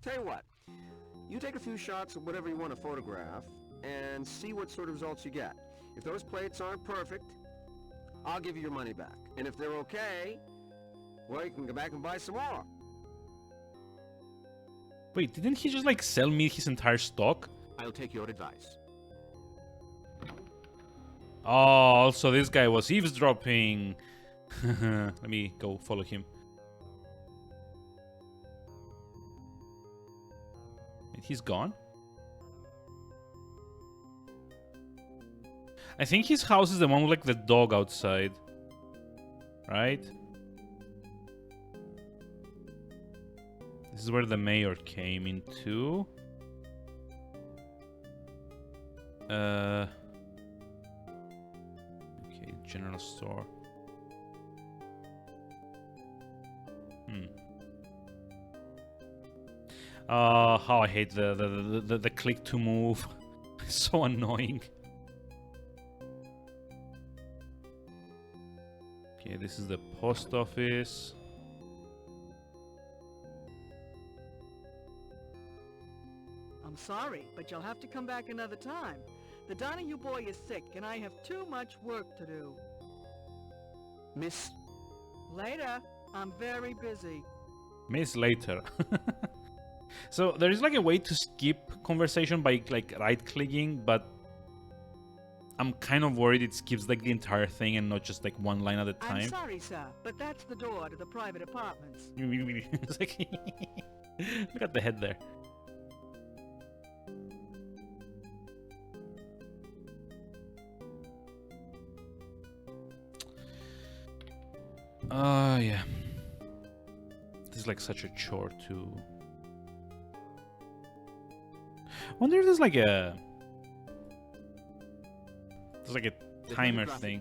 Tell you what, you take a few shots of whatever you want to photograph and see what sort of results you get. If those plates aren't perfect, I'll give you your money back. And if they're okay, well, you can go back and buy some more. Wait, didn't he just like sell me his entire stock? I'll take your advice. Oh, so this guy was eavesdropping. Let me go follow him. Wait, he's gone? I think his house is the one with like the dog outside. Right? This is where the mayor came into. Okay, general store. How I hate the click to move. It's so annoying. Okay, this is the post office. I'm sorry, but you'll have to come back another time. The Donahue boy is sick, and I have too much work to do. Miss... Later. I'm very busy. Miss later. So there is like a way to skip conversation by like right-clicking, but I'm kind of worried it skips like the entire thing and not just like one line at a time. I'm sorry, sir, but that's the door to the private apartments. It's like look at the head there. Yeah. This is like such a chore to... wonder if there's like a... there's like a timer thing.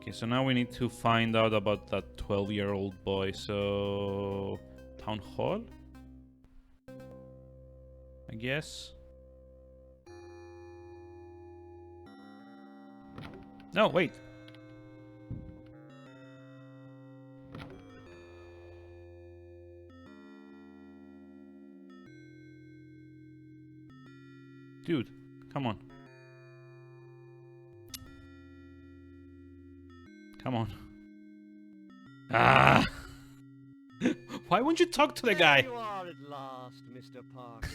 Okay, so now we need to find out about that 12-year-old boy. So... town hall? I guess. No, wait. Dude, come on. Come on. Ah! Why won't you talk to the guy? There you are at last, Mr. Parker.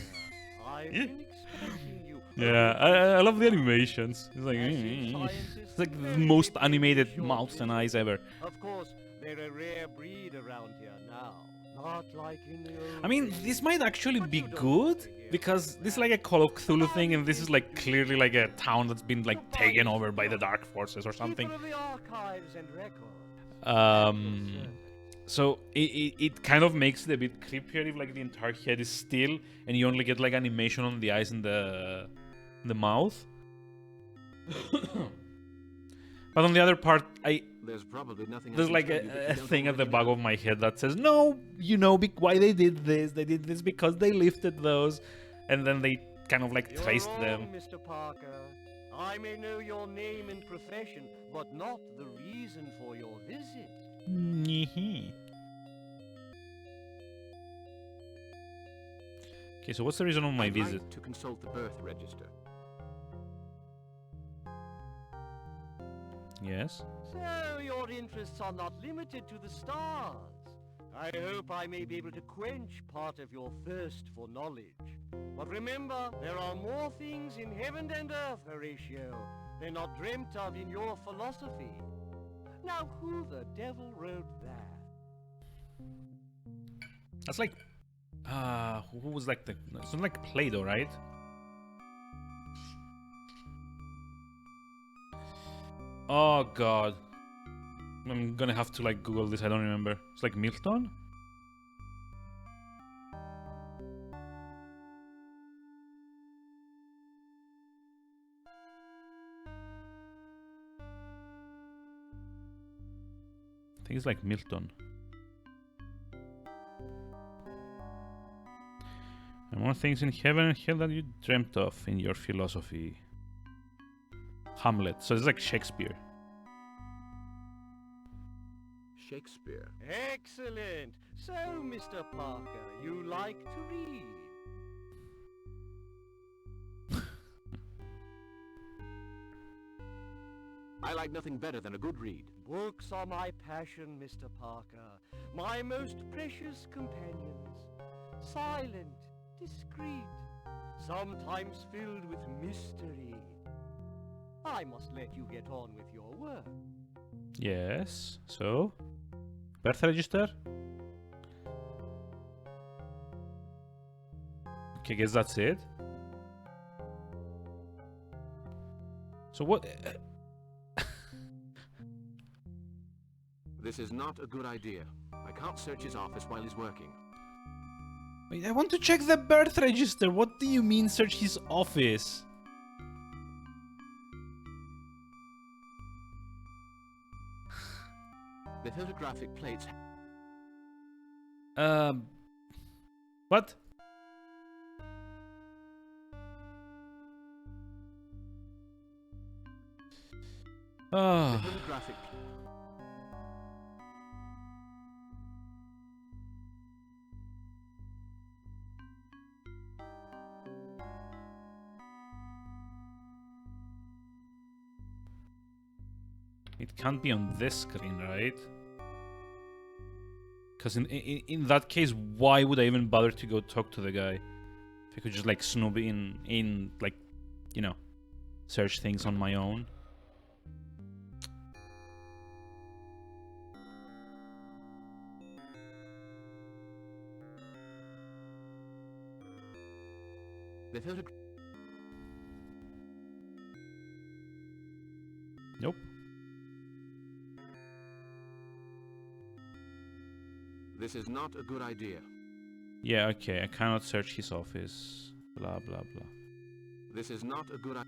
I've been expecting you. Yeah, I love the animations. It's like, it's like the most animated mouths and eyes ever. Of course, they're a rare breed around here now. Not like in the old I mean, days. this might actually But be you don't good, want to hear because about this is that. like a Call of Cthulhu thing, and this is like clearly like a town that's been like taken over by the Dark Forces or something. Keeper of the archives and records. So it kind of makes it a bit creepier if like the entire head is still, and you only get like animation on the eyes and the mouth. But on the other part, There's probably nothing there's like a thing at the back of my head that says, no, you know why they did this. They did this because they lifted those, and then they kind of like You're traced wrong, them. Mr. Parker. I may know your name and profession, but not the reason for your visit. Okay, so what's the reason of my I'd visit? like to consult the birth register. Yes. So your interests are not limited to the stars. I hope I may be able to quench part of your thirst for knowledge. But remember, there are more things in heaven and earth, Horatio, than are dreamt of in your philosophy. Now, who the devil wrote that? That's like, who was like the? It's not like Play-Doh, right? Oh God, I'm gonna have to like Google this. I don't remember. It's like Milton. I think it's like Milton. And more things in heaven and hell that you dreamt of in your philosophy. Hamlet. So it's like Shakespeare. Shakespeare. Excellent. So, Mr. Parker, you like to read? I like nothing better than a good read. Books are my passion, Mr. Parker. My most precious companions. Silent, discreet, sometimes filled with mystery. I must let you get on with your work. Yes. So, birth register. Okay, guess that's it. So what? This is not a good idea. I can't search his office while he's working. Wait, I want to check the birth register. What do you mean search his office? The photographic plates. What? The Oh. photographic. It can't be on this screen, right? Because in that case, why would I even bother to go talk to the guy? If I could just like snoop in like, you know, search things on my own. The photograph. Nope. This is not a good idea. Yeah, okay. I cannot search his office. Blah blah blah. This is not a good idea.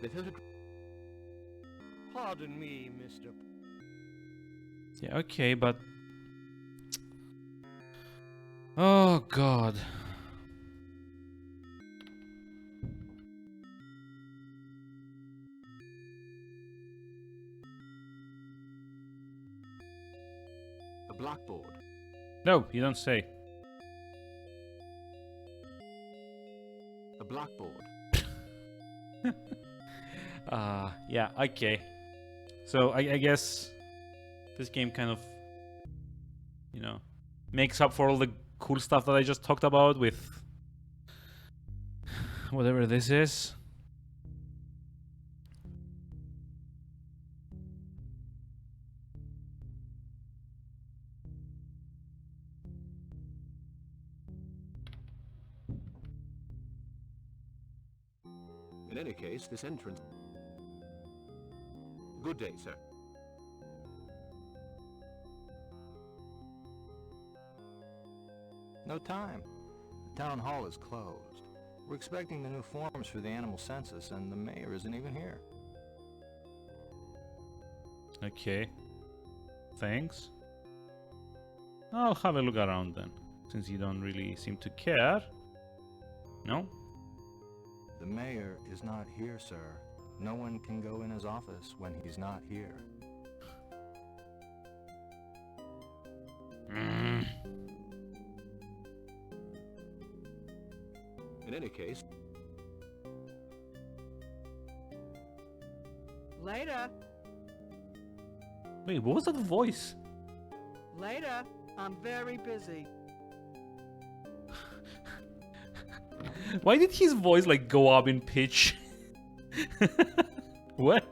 The photograph. Pardon me, Mr. Yeah, okay, but oh God. A blackboard. No, you don't say. A blackboard. Yeah, okay. So I guess this game kind of, you know, makes up for all the cool stuff that I just talked about with whatever this is. In any case, this entrance... Good day, sir. No time. The town hall is closed. We're expecting the new forms for the animal census, and the mayor isn't even here. Okay. Thanks. I'll have a look around then, since you don't really seem to care. No? The mayor is not here, sir. No one can go in his office when he's not here. In any case... Later. Wait, what was that voice? Later. I'm very busy. Why did his voice like go up in pitch? What?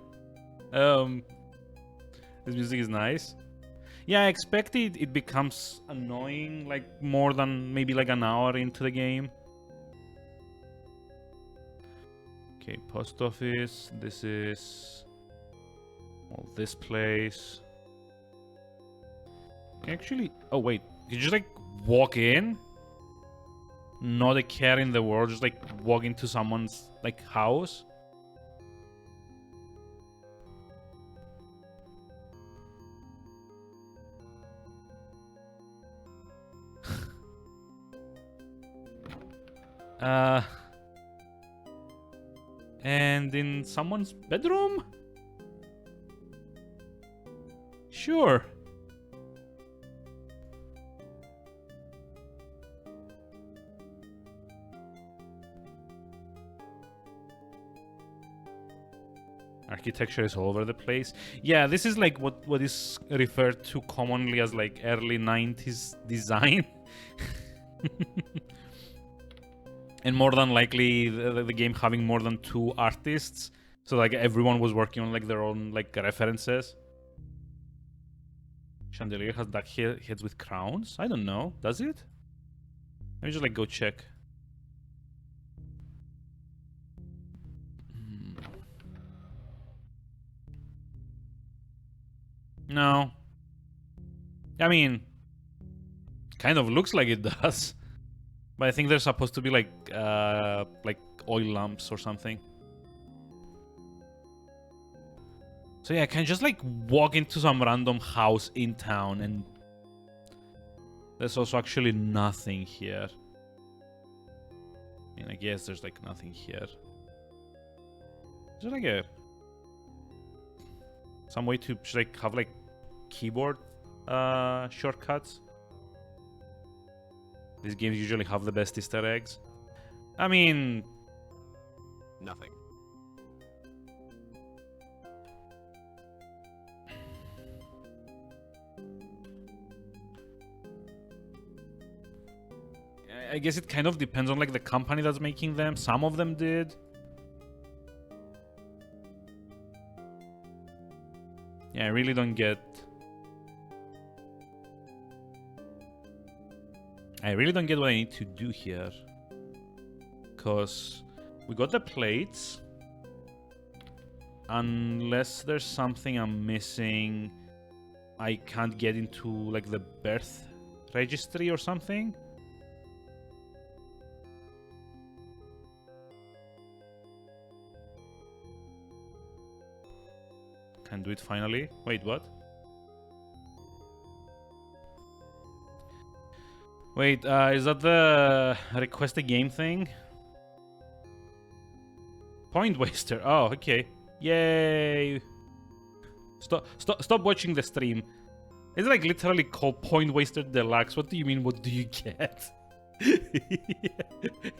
This music is nice. Yeah, I expected it becomes annoying like more than maybe like an hour into the game. Okay, post office. This is well, this place. Actually, oh wait, you just like walk in? Not a care in the world, just like walk into someone's like house. And in someone's bedroom? Sure. Architecture is all over the place. Yeah, this is like what is referred to commonly as like early 90s design. And more than likely the game having more than 2 artists. So like everyone was working on like their own like references. Chandelier has duck heads with crowns? I don't know. Does it? Let me just like go check. No. I mean, kind of looks like it does. But I think they're supposed to be like oil lamps or something. So yeah, I can just like walk into some random house in town and there's also actually nothing here. I mean, I guess there's like nothing here. Is there like some way to just like have like keyboard shortcuts? These games usually have the best Easter eggs. I mean... Nothing. I guess it kind of depends on like the company that's making them. Some of them did. Yeah, I really don't get... I really don't get what I need to do here. Because we got the plates. Unless there's something I'm missing, I can't get into like the birth registry or something. Can do it finally. Wait, what? Wait, is that the request a game thing? Point waster. Oh, okay. Yay. Stop watching the stream. It's like literally called Point Waster Deluxe. What do you mean? What do you get?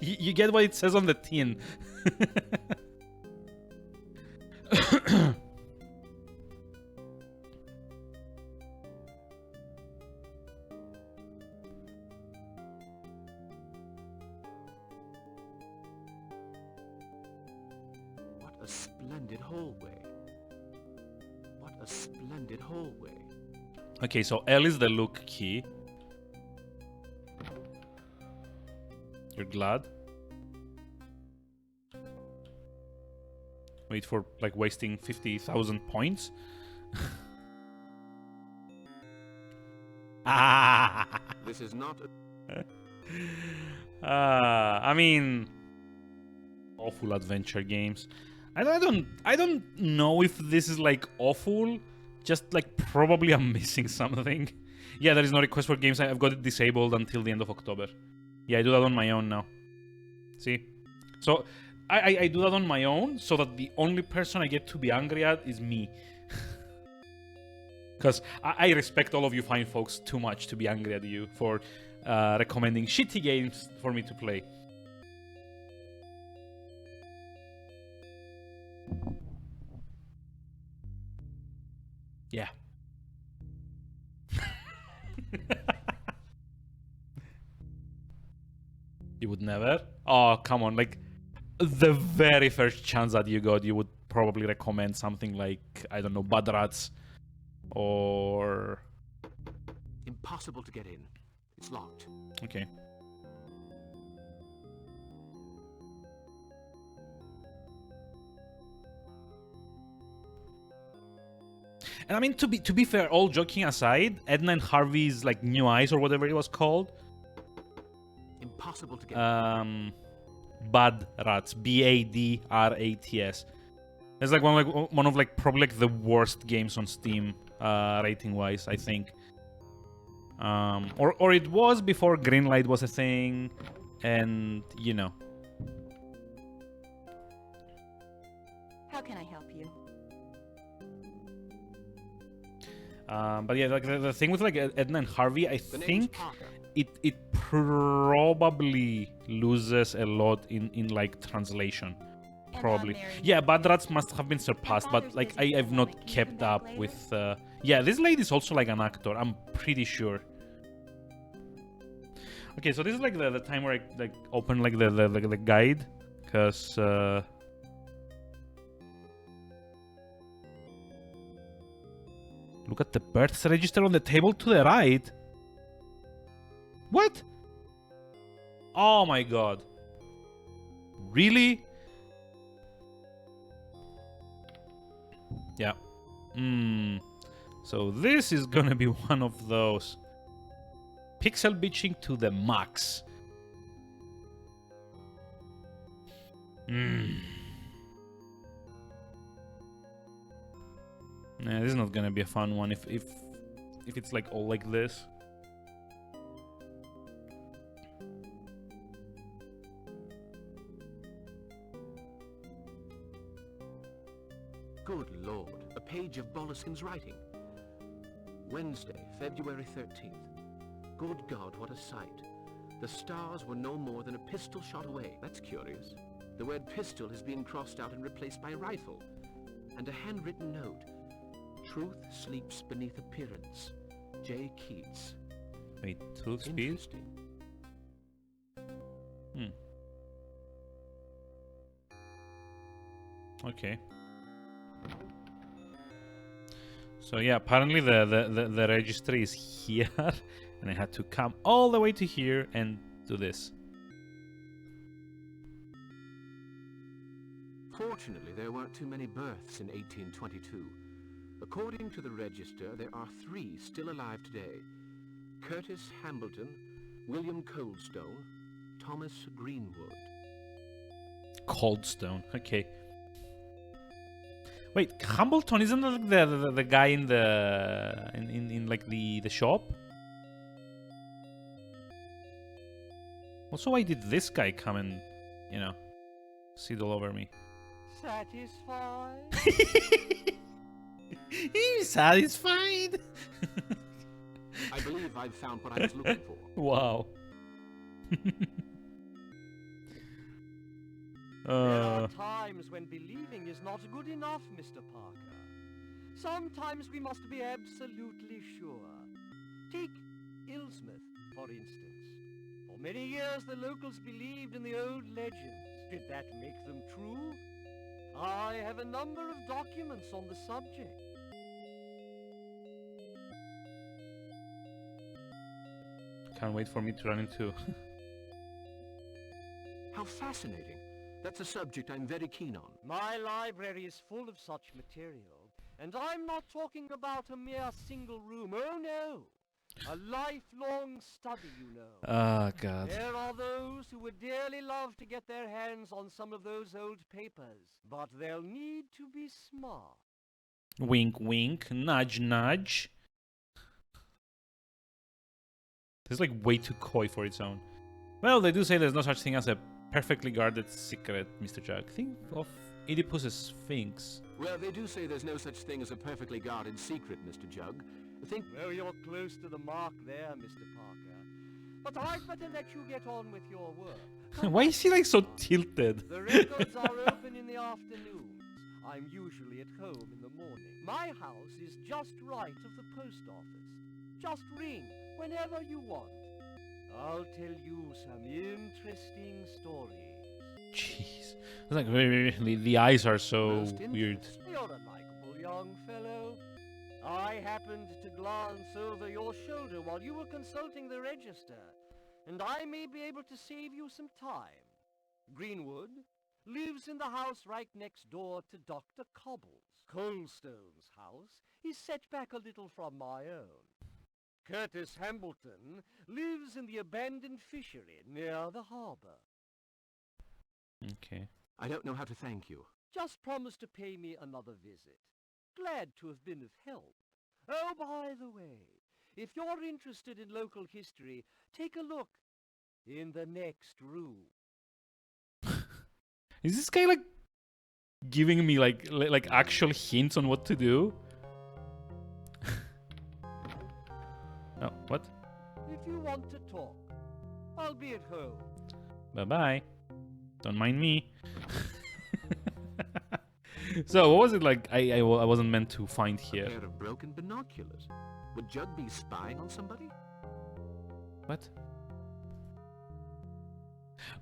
You get what it says on the tin. A splendid hallway. What a splendid hallway. Okay, so L is the look key. You're glad? Wait for like wasting 50,000 points. This is not a... I mean, awful adventure games. I don't know if this is like awful. Just like probably I'm missing something. Yeah, there is no request for games. I've got it disabled until the end of October. Yeah, I do that on my own now. See? So I do that on my own so that the only person I get to be angry at is me. Because I respect all of you fine folks too much to be angry at you for recommending shitty games for me to play. Yeah. You would never? Oh, come on. Like, the very first chance that you got, you would probably recommend something like, I don't know, Bad Rats or... Impossible to get in. It's locked. Okay. And I mean, to be fair, all joking aside, Edna and Harvey's like New Eyes or whatever it was called. Impossible to get in. Bad Rats, BADRATS. It's like one of like probably like the worst games on Steam, rating wise, I think. Or it was before Greenlight was a thing, and you know. How can I help you? But yeah, like the thing with like Edna and Harvey, I The name's think Parker. it probably loses a lot in like translation. And Probably. I'm married. Yeah, Bad Rats must have been surpassed, but father's like busy I've for the not moment. Can you come kept back up later? with. Yeah, this lady's also like an actor. I'm pretty sure. Okay, so this is like the time where I like open like the guide, cause. Look at the birth register on the table to the right. What? Oh my god. Really? Yeah. So this is gonna be one of those. Pixel bitching to the max. Nah, this is not gonna be a fun one if it's like all like this. Good Lord, a page of Boleskin's writing. Wednesday, February 13th. Good God, what a sight. The stars were no more than a pistol shot away. That's curious. The word pistol has been crossed out and replaced by rifle. And a handwritten note. Truth sleeps beneath appearance. J. Keats. Wait, 2 speed? Interesting. Okay. So yeah, apparently the registry is here, and I had to come all the way to here and do this. Fortunately, there weren't too many births in 1822. According to the register, there are 3 still alive today. Curtis Hambleton, William Coldstone, Thomas Greenwood. Coldstone, okay. Wait, Hambleton isn't that like the guy in the in like the shop? Also, why did this guy come and, you know, sit all over me? Satisfied? He's satisfied. I believe I've found what I was looking for. Wow. There are times when believing is not good enough, Mr. Parker. Sometimes we must be absolutely sure. Take Ilsmith, for instance. For many years the locals believed in the old legends. Did that make them true? I have a number of documents on the subject. Can't wait for me to run into. How fascinating. That's a subject I'm very keen on. My library is full of such material, and I'm not talking about a mere single room. Oh no! A lifelong study, you know. Oh god. There are those who would dearly love to get their hands on some of those old papers, but they'll need to be smart. Wink, wink. Nudge, nudge. This is like way too coy for its own. Well, they do say there's no such thing as a perfectly guarded secret, Mr. Jug. Think of Oedipus's Sphinx. Well, they do say there's no such thing as a perfectly guarded secret, Mr. Jug. Think... Well, you're close to the mark there, Mr. Parker. But I'd better let you get on with your work. Why is he like so tilted? The records are open in the afternoons. I'm usually at home in the morning. My house is just right of the post office. Just ring whenever you want. I'll tell you some interesting stories. Jeez. It's like the eyes are so Most weird. You're a likable young fellow. I happened to glance over your shoulder while you were consulting the register, and I may be able to save you some time. Greenwood lives in the house right next door to Dr. Cobble's. Coldstone's house is set back a little from my own. Curtis Hambleton lives in the abandoned fishery near the harbor. Okay. I don't know how to thank you. Just promise to pay me another visit. Glad to have been of help. Oh, by the way, if you're interested in local history, take a look in the next room. Is this guy like giving me like actual hints on what to do? Oh, what? If you want to talk, I'll be at home. Bye-bye. Don't mind me. So what was it like I wasn't meant to find A here? pair of broken binoculars. Would Jug be spying on somebody? What?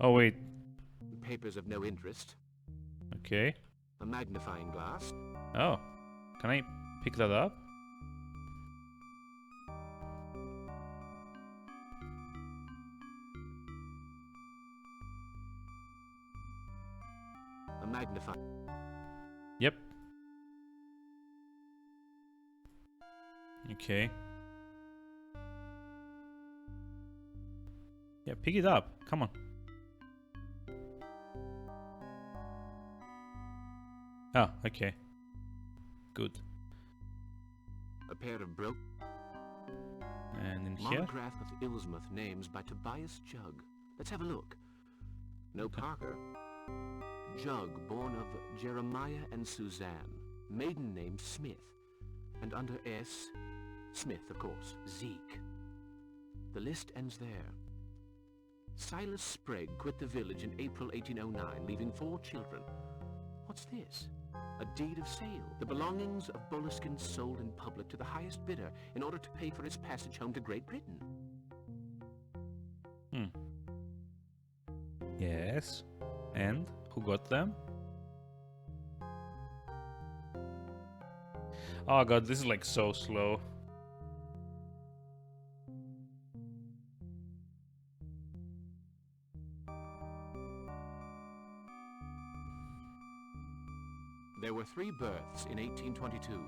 Oh wait. Papers of no interest. Okay. A magnifying glass. Oh. Can I pick that up? A magnifying... Yep. Okay. Yeah, pick it up. Come on. Oh, okay. Good. A pair of broke... And in here? Monograph of Ilsmouth names by Tobias Jug. Let's have a look. No Parker. Jug, born of Jeremiah and Suzanne. Maiden name Smith. And under S, Smith, of course. Zeke. The list ends there. Silas Sprague quit the village in April 1809, leaving 4 children. What's this? A deed of sale. The belongings of Boleskine sold in public to the highest bidder in order to pay for his passage home to Great Britain. Yes. And who got them? Oh god, this is like so slow. There were 3 births in 1822.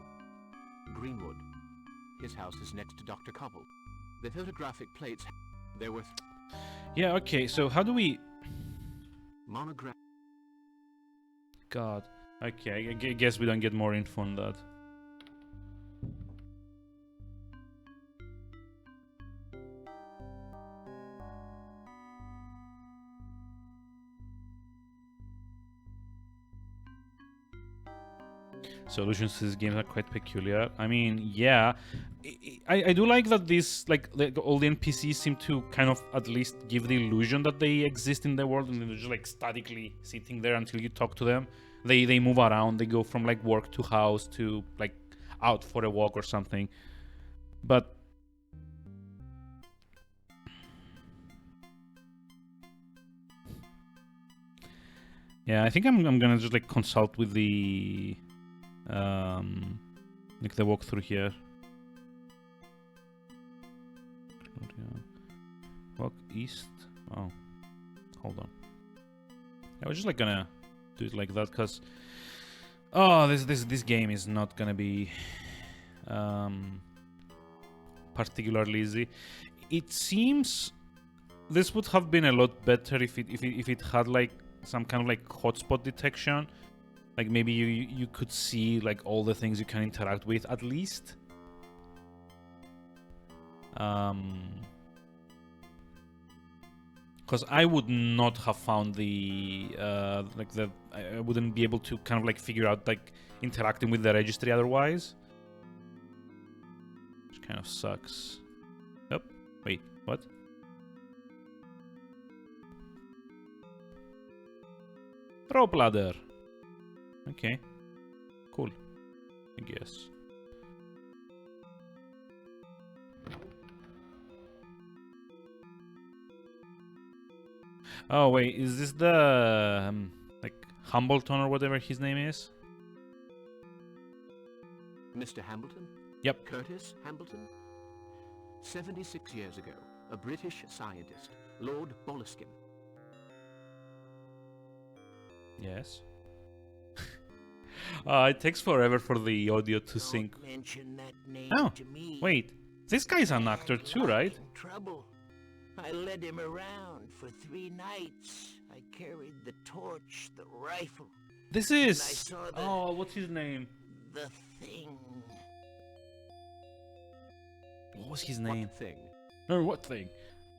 Greenwood. His house is next to Dr. Cobble. The photographic plates... There were... Yeah, okay, so how do we... Monograph... God. Okay, I guess we don't get more info on that. Solutions to this game are quite peculiar. I mean, yeah, I do like that this, like all the NPCs seem to kind of at least give the illusion that they exist in the world, and they're just like statically sitting there until you talk to them. They move around. They go from like work to house to like out for a walk or something. But yeah, I think I'm gonna just like consult with the like the walkthrough here. Walk east. Oh, hold on. I was just like gonna do it like that because this game is not gonna be particularly easy. It seems this would have been a lot better if it had like some kind of like hotspot detection. Like maybe you could see like all the things you can interact with at least. Because I would not have found the I wouldn't be able to kind of like figure out like interacting with the registry otherwise. Which kind of sucks. Oh, wait, what? Rope ladder. Okay. Cool, I guess. Oh wait, is this the like Hambleton or whatever his name is? Mr. Hambleton? Yep. Curtis Hambleton? 76 years ago, a British scientist, Lord Boleskine. Yes. It takes forever for the audio to sync. Don't mention that name Oh, to me. wait. This guy's an actor too, I'm right? in trouble. I led him around for 3 nights. I carried the torch, the rifle, This and I is... saw Oh, what's his name? the thing. What was his name? What thing? No, what thing?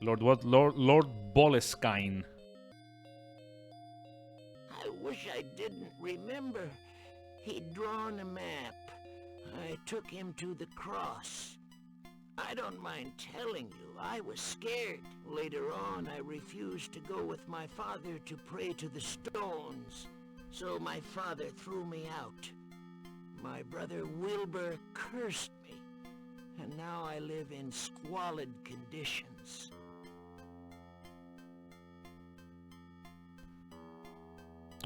Lord what? Lord Boleskine. I wish I didn't remember. He'd drawn a map. I took him to the cross. I don't mind telling you, I was scared. Later on, I refused to go with my father to pray to the stones. So my father threw me out. My brother Wilbur cursed me. And now I live in squalid conditions.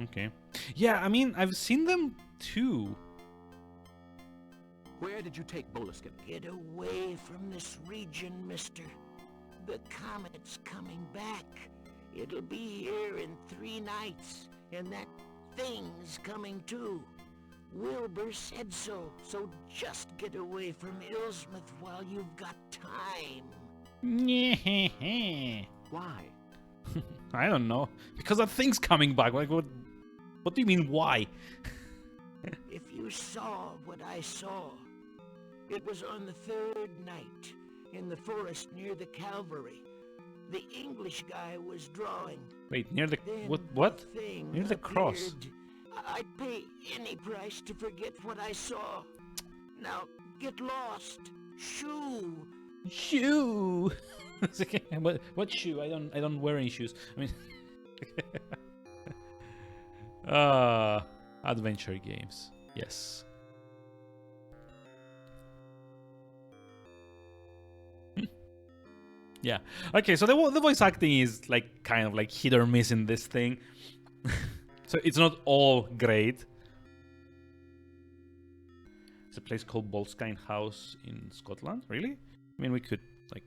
Okay. Yeah, I mean, I've seen them too. Where did you take Boleskine? Get away from this region, mister. The Comet's coming back. It'll be here in 3 nights, and that thing's coming too. Wilbur said so, so just get away from Ilsmouth while you've got time. Why? I don't know. Because that thing's coming back. Like, what do you mean, why? If you saw what I saw, it was on the 3rd night, in the forest near the Calvary. The English guy was drawing. Wait, near the... Then What? the thing Near the cross. appeared. I'd pay any price to forget what I saw. Now, get lost. Shoo! Shoe! It's okay. What shoe? I don't wear any shoes. I mean... adventure games. Yes. Yeah. Okay, so the voice acting is like kind of like hit or miss in this thing. So it's not all great. It's a place called Boleskine House in Scotland. Really? I mean, we could like...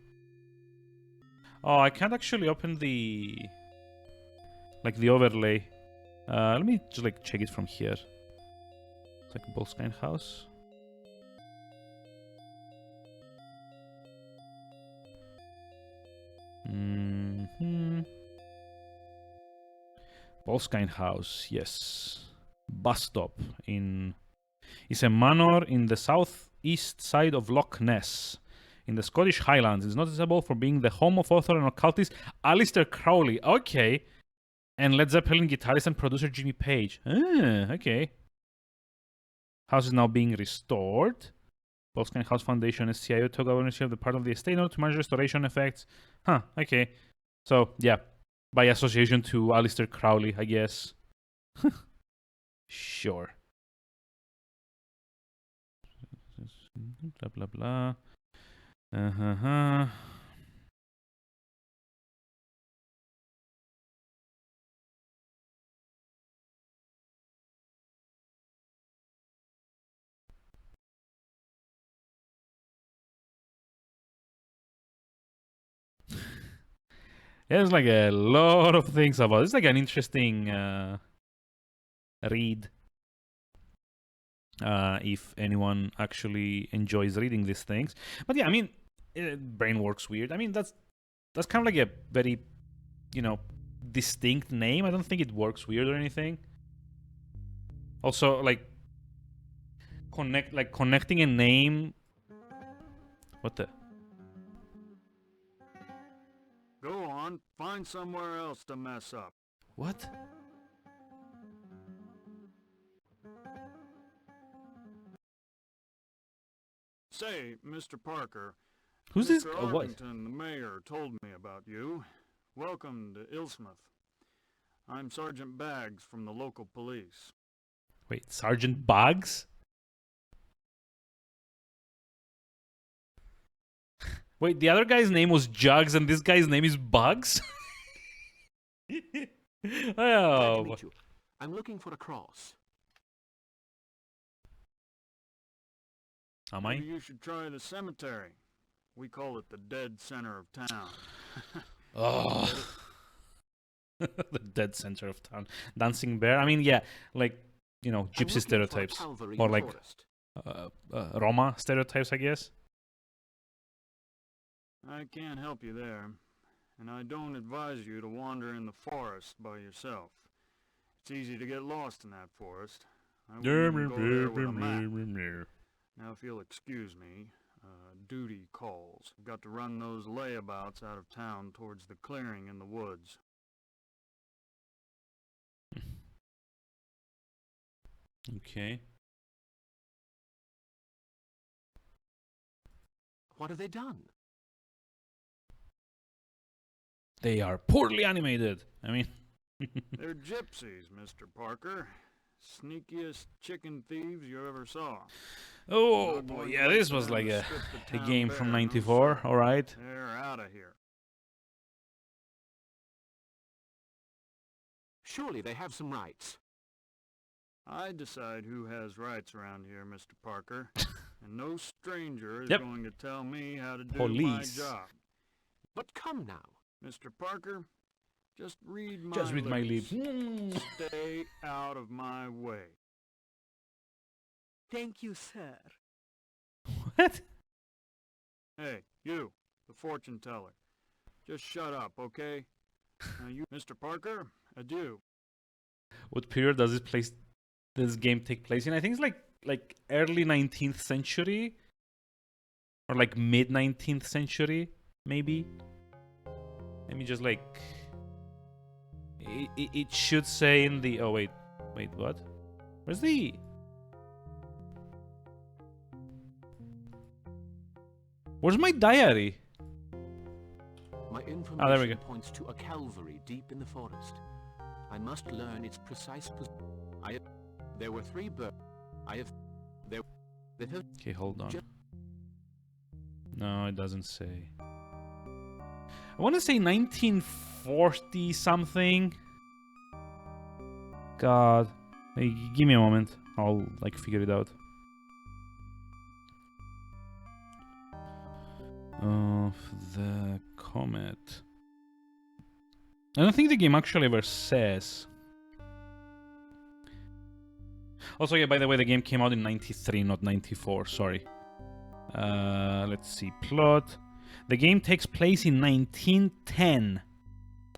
Oh, I can't actually open the... like the overlay. Let me just like check it from here. It's like Boleskine House. Boleskine House, yes. Bus stop in... It's a manor in the southeast side of Loch Ness, in the Scottish Highlands. It's noticeable for being the home of author and occultist Aleister Crowley. Okay. And Led Zeppelin guitarist and producer Jimmy Page. Ah, okay. House is now being restored. Boleskine House Foundation and CIO took ownership of the part of the estate in order to manage restoration effects. Huh, okay. So, yeah. By association to Aleister Crowley, I guess. Sure. Blah, blah, blah. Uh-huh. There's like a lot of things about it. It's like an interesting read. If anyone actually enjoys reading these things. But yeah, I mean, brain works weird. I mean, that's kind of like a very, distinct name. I don't think it works weird or anything. Also, like connecting a name. What the? Go on, find somewhere else to mess up. What? Say, Mr. Parker. Who's this? Mr. Oh, what? Arlington, the mayor, told me about you. Welcome to Ilsmouth. I'm Sergeant Baggs from the local police. Wait, Sergeant Boggs? Wait, the other guy's name was Jugs and this guy's name is Bugs? Glad to Oh. meet you. I'm looking for a cross. Am I? Maybe you should try the cemetery. We call it the dead center of town. Oh. The dead center of town. Dancing bear? I mean, yeah, like, you know, I'm gypsy looking for a stereotypes. Calvary More in like Forest. Roma stereotypes, I guess. I can't help you there, and I don't advise you to wander in the forest by yourself. It's easy to get lost in that forest. I wouldn't even go there with a map. Now, if you'll excuse me, duty calls. I've got to run those layabouts out of town towards the clearing in the woods. Okay. What have they done? They are poorly animated. I mean, They're gypsies, Mr. Parker. Sneakiest chicken thieves you ever saw. oh Not boy, going yeah, to wait this for was them like to a strip the town game bare, from no, '94. sir. All right. They're out of here. Surely they have some rights. I decide who has rights around here, Mr. Parker. And no stranger is Yep. going to tell me how to do Police. my job. But come now. Mr. Parker, just read my Just read my lips. Stay out of my way. Thank you, sir. What? Hey, you, the fortune teller. Just shut up, okay? Now you, Mr. Parker, adieu. What period does this game take place in? I think it's like early 19th century or like mid 19th century, maybe. Let me just like it should say in the wait, what? Where's the Where's my diary? My there we information go. points to a Calvary deep in the forest. I must learn its precise position. There were 3 birds. Okay, hold on. No, it doesn't say. I want to say 1940 something. God. Hey, give me a moment. I'll like figure it out. Of the Comet. I don't think the game actually ever says. Also, yeah, by the way, the game came out in 93, not 94, sorry. Let's see, plot. The game takes place in 1910.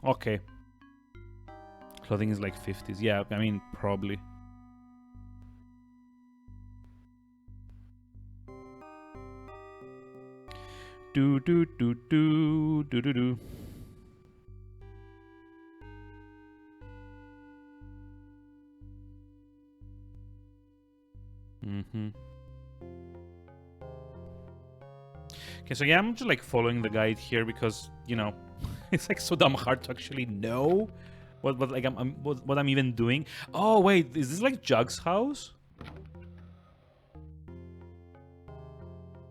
Okay. Clothing is like 50s. Yeah, I mean, probably. Do do do do do do do. Mm-hmm. Okay, so yeah, I'm just like following the guide here because, you know, it's like so damn hard to actually know what I'm even doing. Oh wait, is this like Jug's house?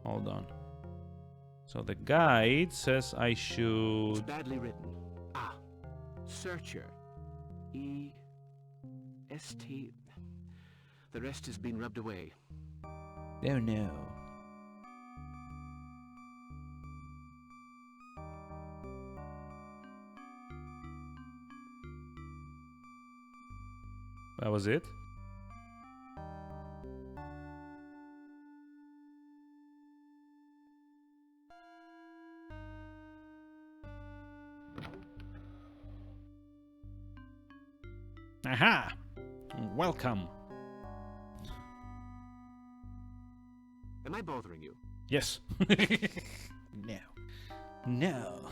Hold on. So the guide says I It's should. badly written. Searcher. E-S-T. The rest has been rubbed away. Oh no. That was it? Aha! Welcome. Am I bothering you? Yes. No. No.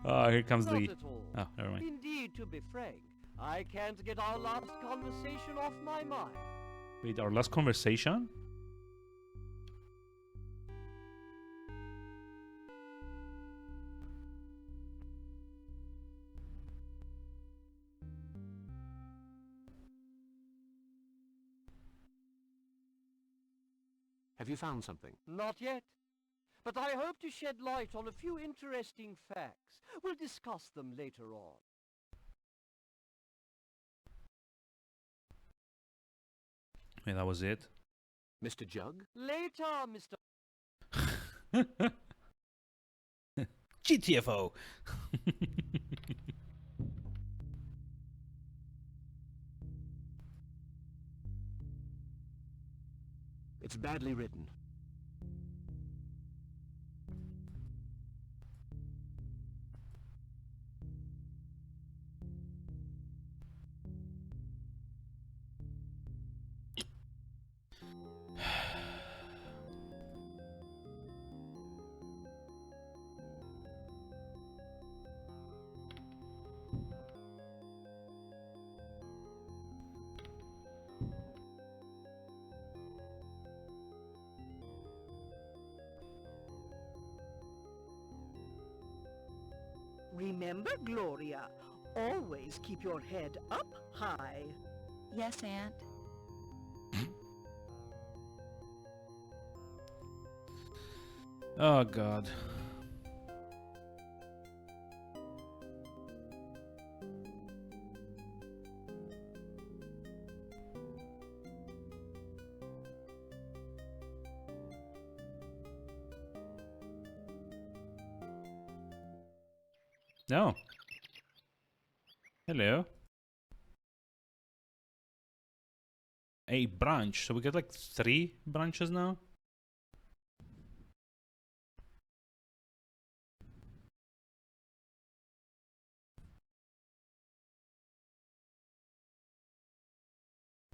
Oh, here comes Not the. at all. Oh, never mind. Indeed, to be frank, I can't get our last conversation off my mind. Wait, our last conversation? Have you found something? Not yet. but I hope to shed light on a few interesting facts. We'll discuss them later on. Yeah, that was it. Mr. Jug? Later, Mr. GTFO. It's badly written. Remember, Gloria, always keep your head up high. Yes, Aunt. Oh God. No. Hello. A branch. So we got like 3 branches now.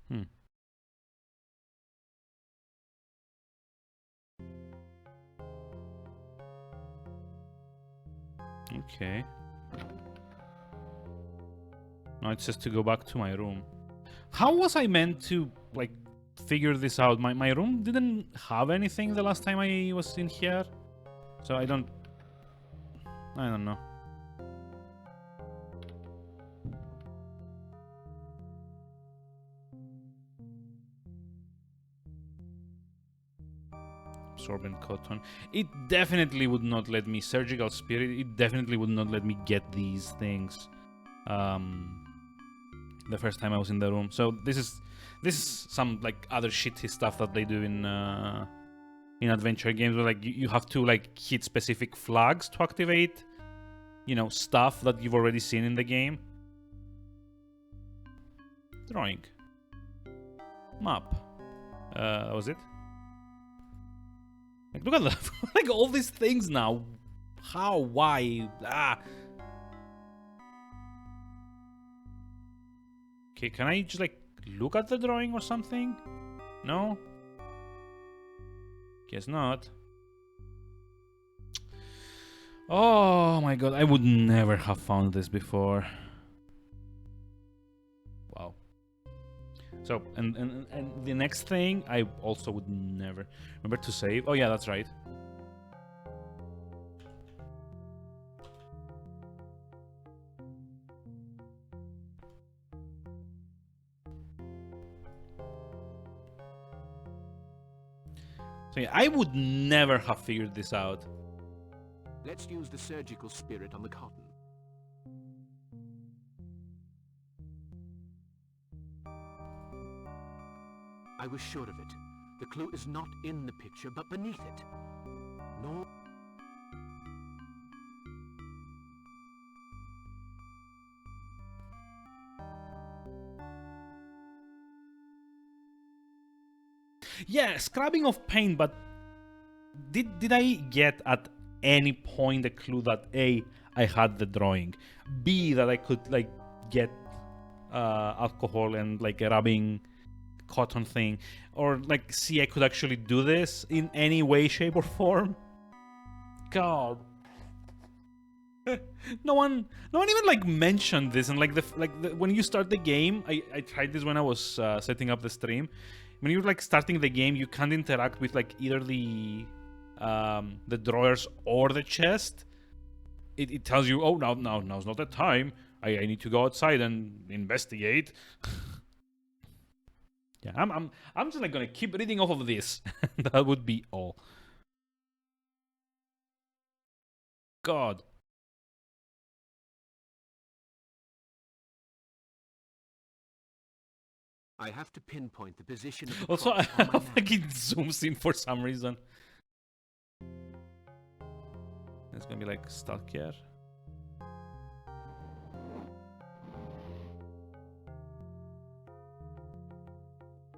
Hmm. Okay. Now it says to go back to my room. How was I meant to, like, figure this out? My room didn't have anything the last time I was in here. So I don't know. Absorbent cotton. It definitely would not let me, surgical spirit, it definitely would not let me get these things the first time I was in the room. So this is some like other shitty stuff that they do in adventure games where like you have to like hit specific flags to activate, you know, stuff that you've already seen in the game. Drawing. Map. That was it. Like, look at that. Like all these things now. How? Why? Ah. Okay, can I just like look at the drawing or something? No? Guess not. Oh my god, I would never have found this before. Wow. So, and the next thing, I also would never remember to save. Oh yeah, that's right. So yeah, I would never have figured this out. Let's use the surgical spirit on the cotton. I was sure of it. The clue is not in the picture, but beneath it. No. Yeah, scrubbing of paint, but did I get at any point the clue that A, I had the drawing, B, that I could like get alcohol and like a rubbing cotton thing, or like C, I could actually do this in any way, shape, or form? God. no one even like mentioned this, and like when you start the game, I tried this when I was setting up the stream. When you're like starting the game, you can't interact with like either the drawers or the chest. It tells you, oh, now's not the time. I need to go outside and investigate. Yeah, I'm just like gonna keep reading off of this. That would be all. God. I have to pinpoint the position of the Also, cross I on my love map. like it zooms in for some reason. It's gonna be like stuck here.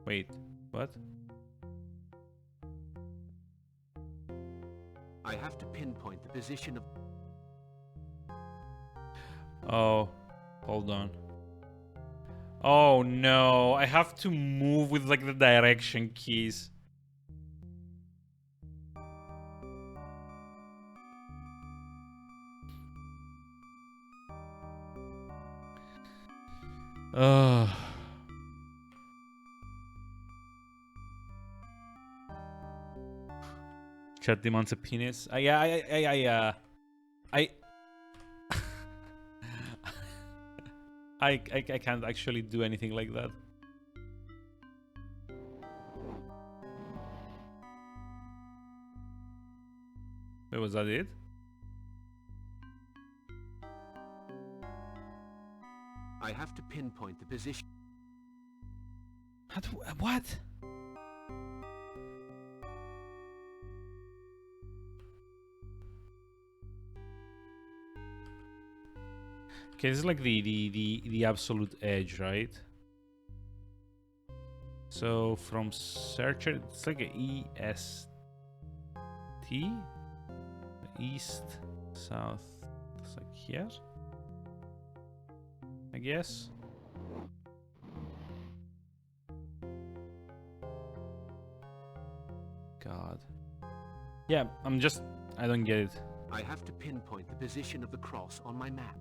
Wait, what? I have to pinpoint the position of... Oh, hold on. Oh no, I have to move with like the direction keys. Ugh. Chat demands a penis. I I can't actually do anything like that. Wait, was that it? I have to pinpoint the position... How do, what? Okay, this is like the absolute edge, right? So from searcher, it's like a EST, east, south. It's like here, I guess. God. Yeah, I don't get it. I have to pinpoint the position of the cross on my map.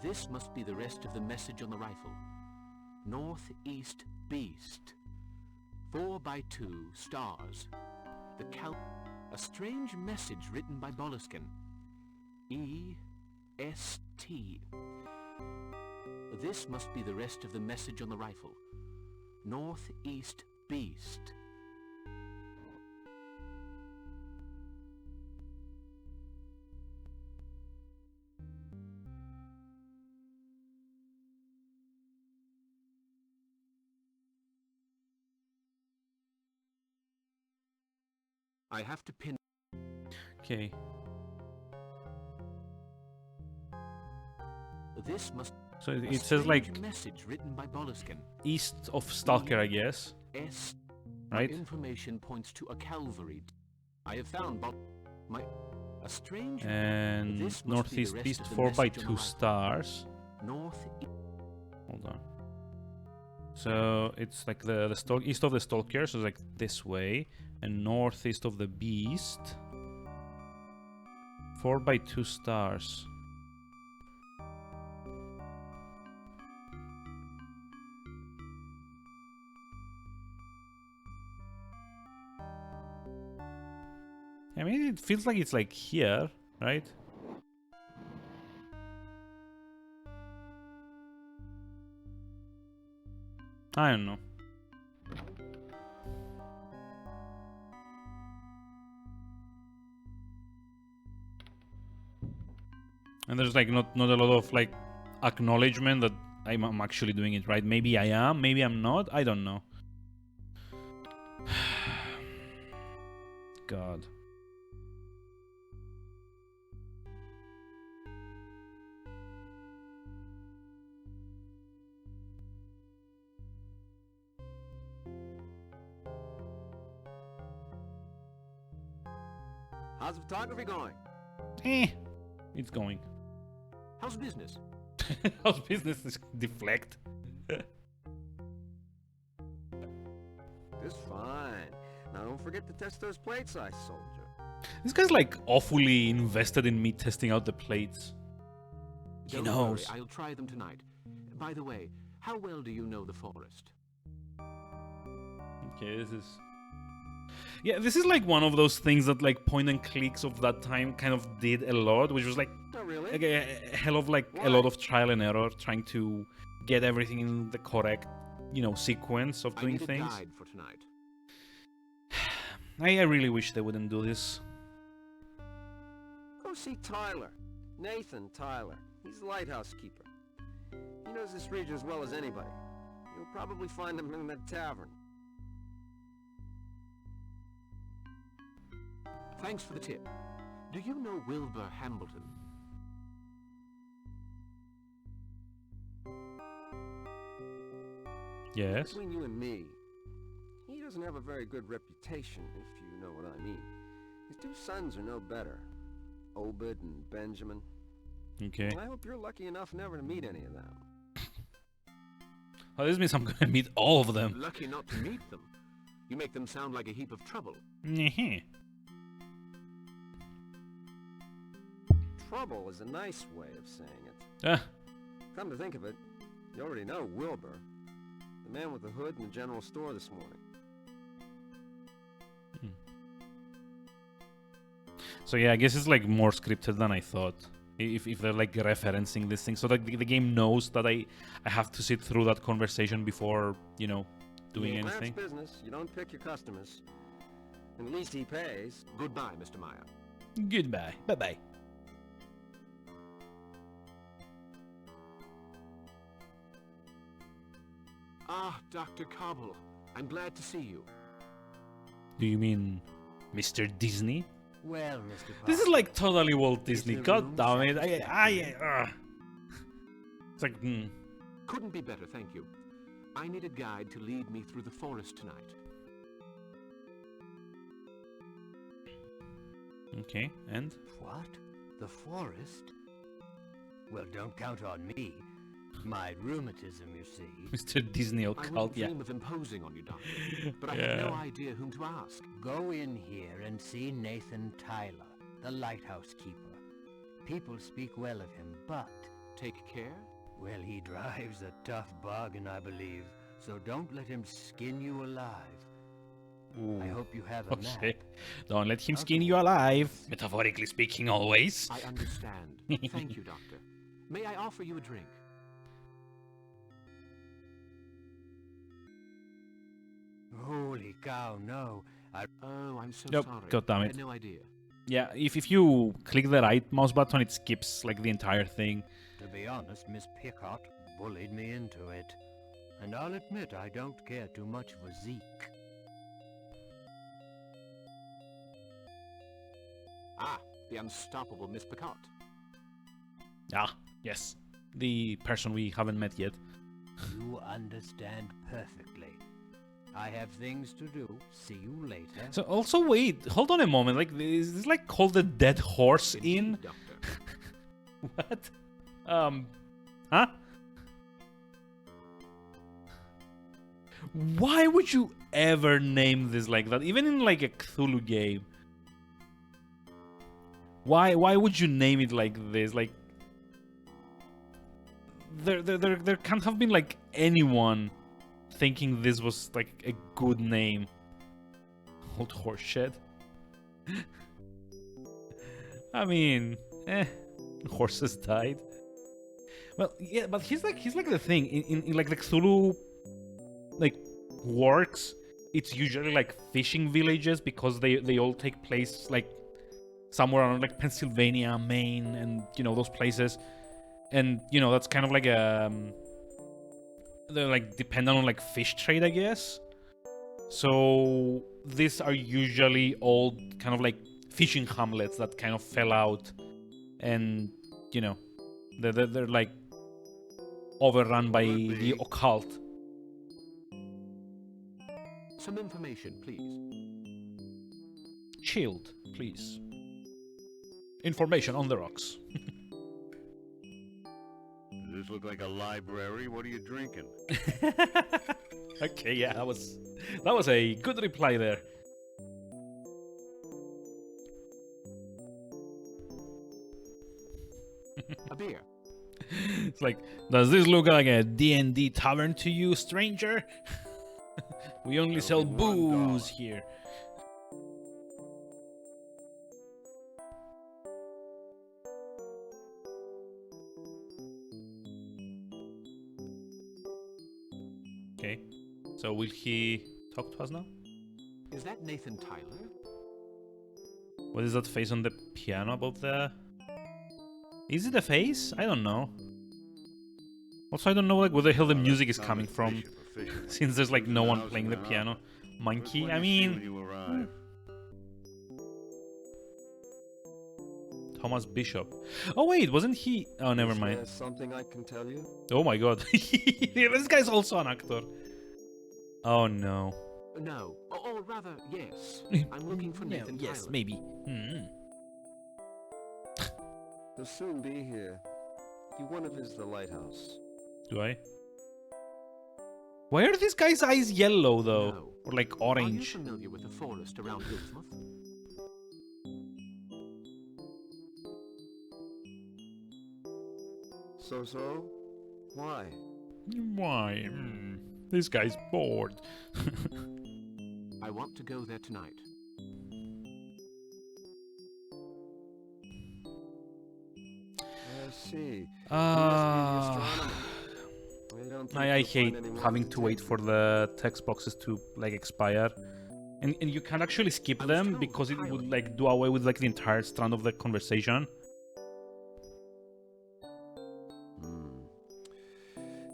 This must be the rest of the message on the rifle. Northeast Beast. 4x2 stars. The a strange message written by Boleskine. E-S-T. This must be the rest of the message on the rifle. Northeast Beast. I have to pin... Okay. This must... So it says like message written by Boleskine. east of Stalker, I guess. S. Right? My information points to a cavalry. I have found a strange... And This must be the northeast rest beast, of the 4 by message on the 2 rifle. stars. North... Hold on. So it's like the east of the Stalker, so it's like this way, and northeast of the beast. 4 by 2 stars. I mean, it feels like it's like here, right? I don't know. And there's like not a lot of like acknowledgement that I'm actually doing it right. Maybe I am, maybe I'm not. I don't know. God. How's the photography going? It's going. How's business? How's business is deflect? Just fine. Now don't forget to test those plates I sold you. This guy's like awfully invested in me testing out the plates. He Don't knows. worry, I'll try them tonight. By the way, how well do you know the forest? Okay, this is... Yeah, this is like one of those things that like point and clicks of that time kind of did a lot, which was like Not really. a hell of like a lot of trial and error trying to get everything in the correct, sequence of I doing need a things. guide for tonight. I really wish they wouldn't do this. Go see Tyler. Nathan Tyler. He's the lighthouse keeper. He knows this region as well as anybody. You'll probably find him in that tavern. Thanks for the tip. Do you know Wilbur Hambleton? Yes. Between you and me, he doesn't have a very good reputation, if you know what I mean. His two sons are no better. Obed and Benjamin. Okay. I hope you're lucky enough never to meet any of them. Oh, this means I'm gonna meet all of them. Lucky not to meet them. You make them sound like a heap of trouble. Nyeh. Trouble is a nice way of saying it. Ah, Come to think of it, you already know Wilbur. The man with the hood in the general store this morning. so yeah, I guess it's like more scripted than I thought. If they're like referencing this thing, so that the game knows that I have to sit through that conversation before doing Yeah, anything. That's business. You don't pick your customers. At least he pays. Goodbye, Mr. Meyer. Goodbye. Bye bye. Ah, Dr. Cobble. I'm glad to see you. Do you mean Mr. Disney? Well, Mr. Parker, This is like totally Walt Disney. the God room damn it! satisfactory? It's like Couldn't be better, thank you. I need a guide to lead me through the forest tonight. okay. And What? The forest? Well, don't count on me. My rheumatism, you see. Mr. Disney I occult. wouldn't Yeah. dream of imposing on you, Doctor, but I Yeah. have no idea whom to ask. Go in here and see Nathan Tyler, the lighthouse keeper. People speak well of him, but, Take care. well, he drives a tough bargain, I believe, so don't let him skin you alive. I hope you have a Okay. map. Don't let him skin you alive. Metaphorically speaking, always. I understand. Thank you, Doctor. May I offer you a drink? Holy cow, no. Oh, I'm so Nope, sorry. God damn I it. had no idea. Yeah. If you click the right mouse button, it skips like the entire thing. To be honest, Miss Pickott bullied me into it. And I'll admit I don't care too much for Zeke. Ah, the unstoppable Miss Pickott. Ah, yes. The person we haven't met yet. You understand perfectly. I have things to do. See you later. So also wait, hold on a moment. Like is this like called the Dead Horse Inn? Indeed, Doctor. What? Huh? Why would you ever name this like that? Even in like a Cthulhu game. Why would you name it like this? Like there can't have been like anyone thinking this was like a good name. Old horse shed. I mean, horses died. Well, yeah, but he's like the thing in like the Cthulhu like works. It's usually like fishing villages because they all take place like somewhere around like Pennsylvania, Maine, and those places. And that's kind of like they're like dependent on like fish trade, I guess. So these are usually all kind of like fishing hamlets that kind of fell out, and they're like overrun by the occult. Some information, please. Chilled, please. Information on the rocks. Does this look like a library? What are you drinking? Okay, yeah, that was a good reply there. It's like, does this look like a D&D tavern to you, stranger? We only sell booze here. Okay, so will he talk to us now? Is that Nathan Tyler? What is that face on the piano above there? Is it a face? I don't know. Also, I don't know like where the hell the music is coming from, since there's like no one playing the piano. Monkey? I mean... Thomas Bishop. Oh wait, wasn't he... Oh, never mind. Is there something I can tell you? Oh my god. This guy's also an actor. Oh no. No. Or rather, yes. I'm looking for Nathan Tyler. Yes, maybe. He'll soon be here. You want to visit the lighthouse. Do I? Why are these guys' eyes yellow though? No. Or like Are you orange? familiar with the forest around Hillsmouth? So? Why? Why? This guy's bored. I want to go there tonight. I see. I hate having to wait for the text boxes to like expire. And you can't actually skip them because it would like do away with like the entire strand of the conversation.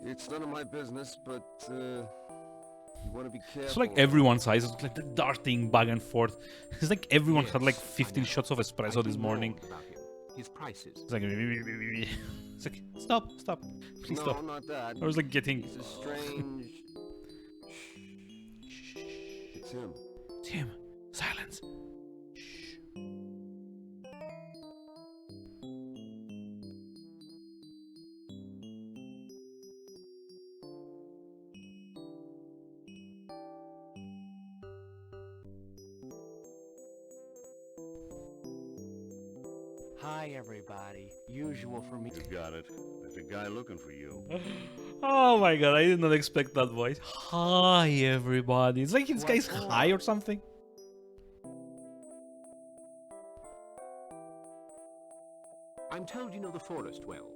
It's none of my business, but you want to be careful. So like everyone's eyes is like the darting back and forth. It's like everyone had like 15 shots of espresso this morning. His prices. It's like, it's like stop, please no, stop. Not that. I was like getting. He's a strange. Shh. It's him. It's him. Silence. Shh. Hi, everybody. Usual for me. You got it. There's a guy looking for you. Oh my god, I did not expect that voice. Hi, everybody. It's like this guy's high or something. I'm told you know the forest well.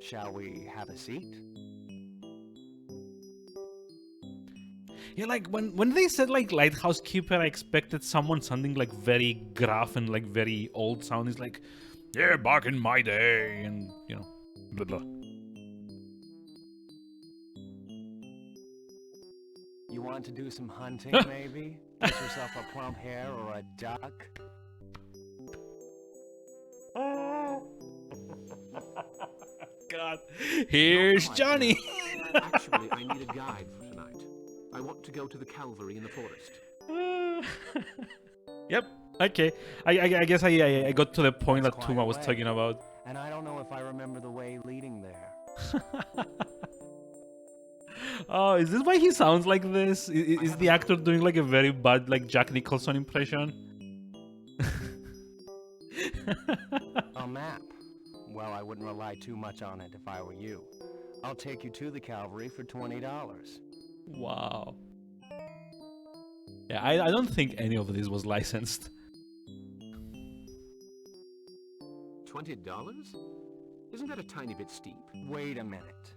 Shall we have a seat? Yeah, like when they said like lighthouse keeper, I expected someone sounding like very gruff and like very old sound. It's like, yeah, back in my day, and you know, blah blah. You want to do some hunting, maybe? Get yourself a plump hare or a duck? God, here's Johnny. Actually, I need a guide for tonight. I want to go to the Calvary in the forest. Yep. Okay. I guess I got to the point that Tuma was talking about. And I don't know if I remember the way leading there. Oh, is this why he sounds like this? Is the actor doing like a very bad like Jack Nicholson impression? A map. Well, I wouldn't rely too much on it if I were you. I'll take you to the Calvary for $20. Wow. Yeah, I don't think any of this was licensed. $20? Isn't that a tiny bit steep? Wait a minute.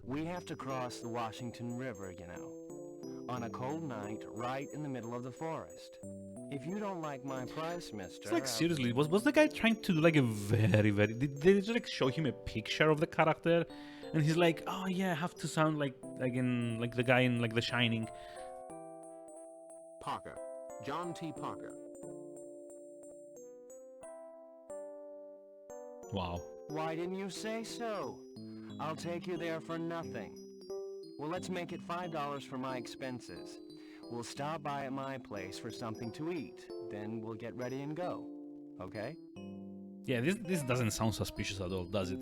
We have to cross the Washington River, you know. On a cold night, right in the middle of the forest. If you don't like my price, mister... It's like, seriously, was the guy trying to do like a very... Did they just like show him a picture of the character? And he's like, oh yeah, I have to sound like the guy in like The Shining. Parker. John T. Parker. Wow. Why didn't you say so? I'll take you there for nothing. Well, let's make it $5 for my expenses. We'll stop by at my place for something to eat. Then we'll get ready and go. Okay? Yeah, this doesn't sound suspicious at all, does it?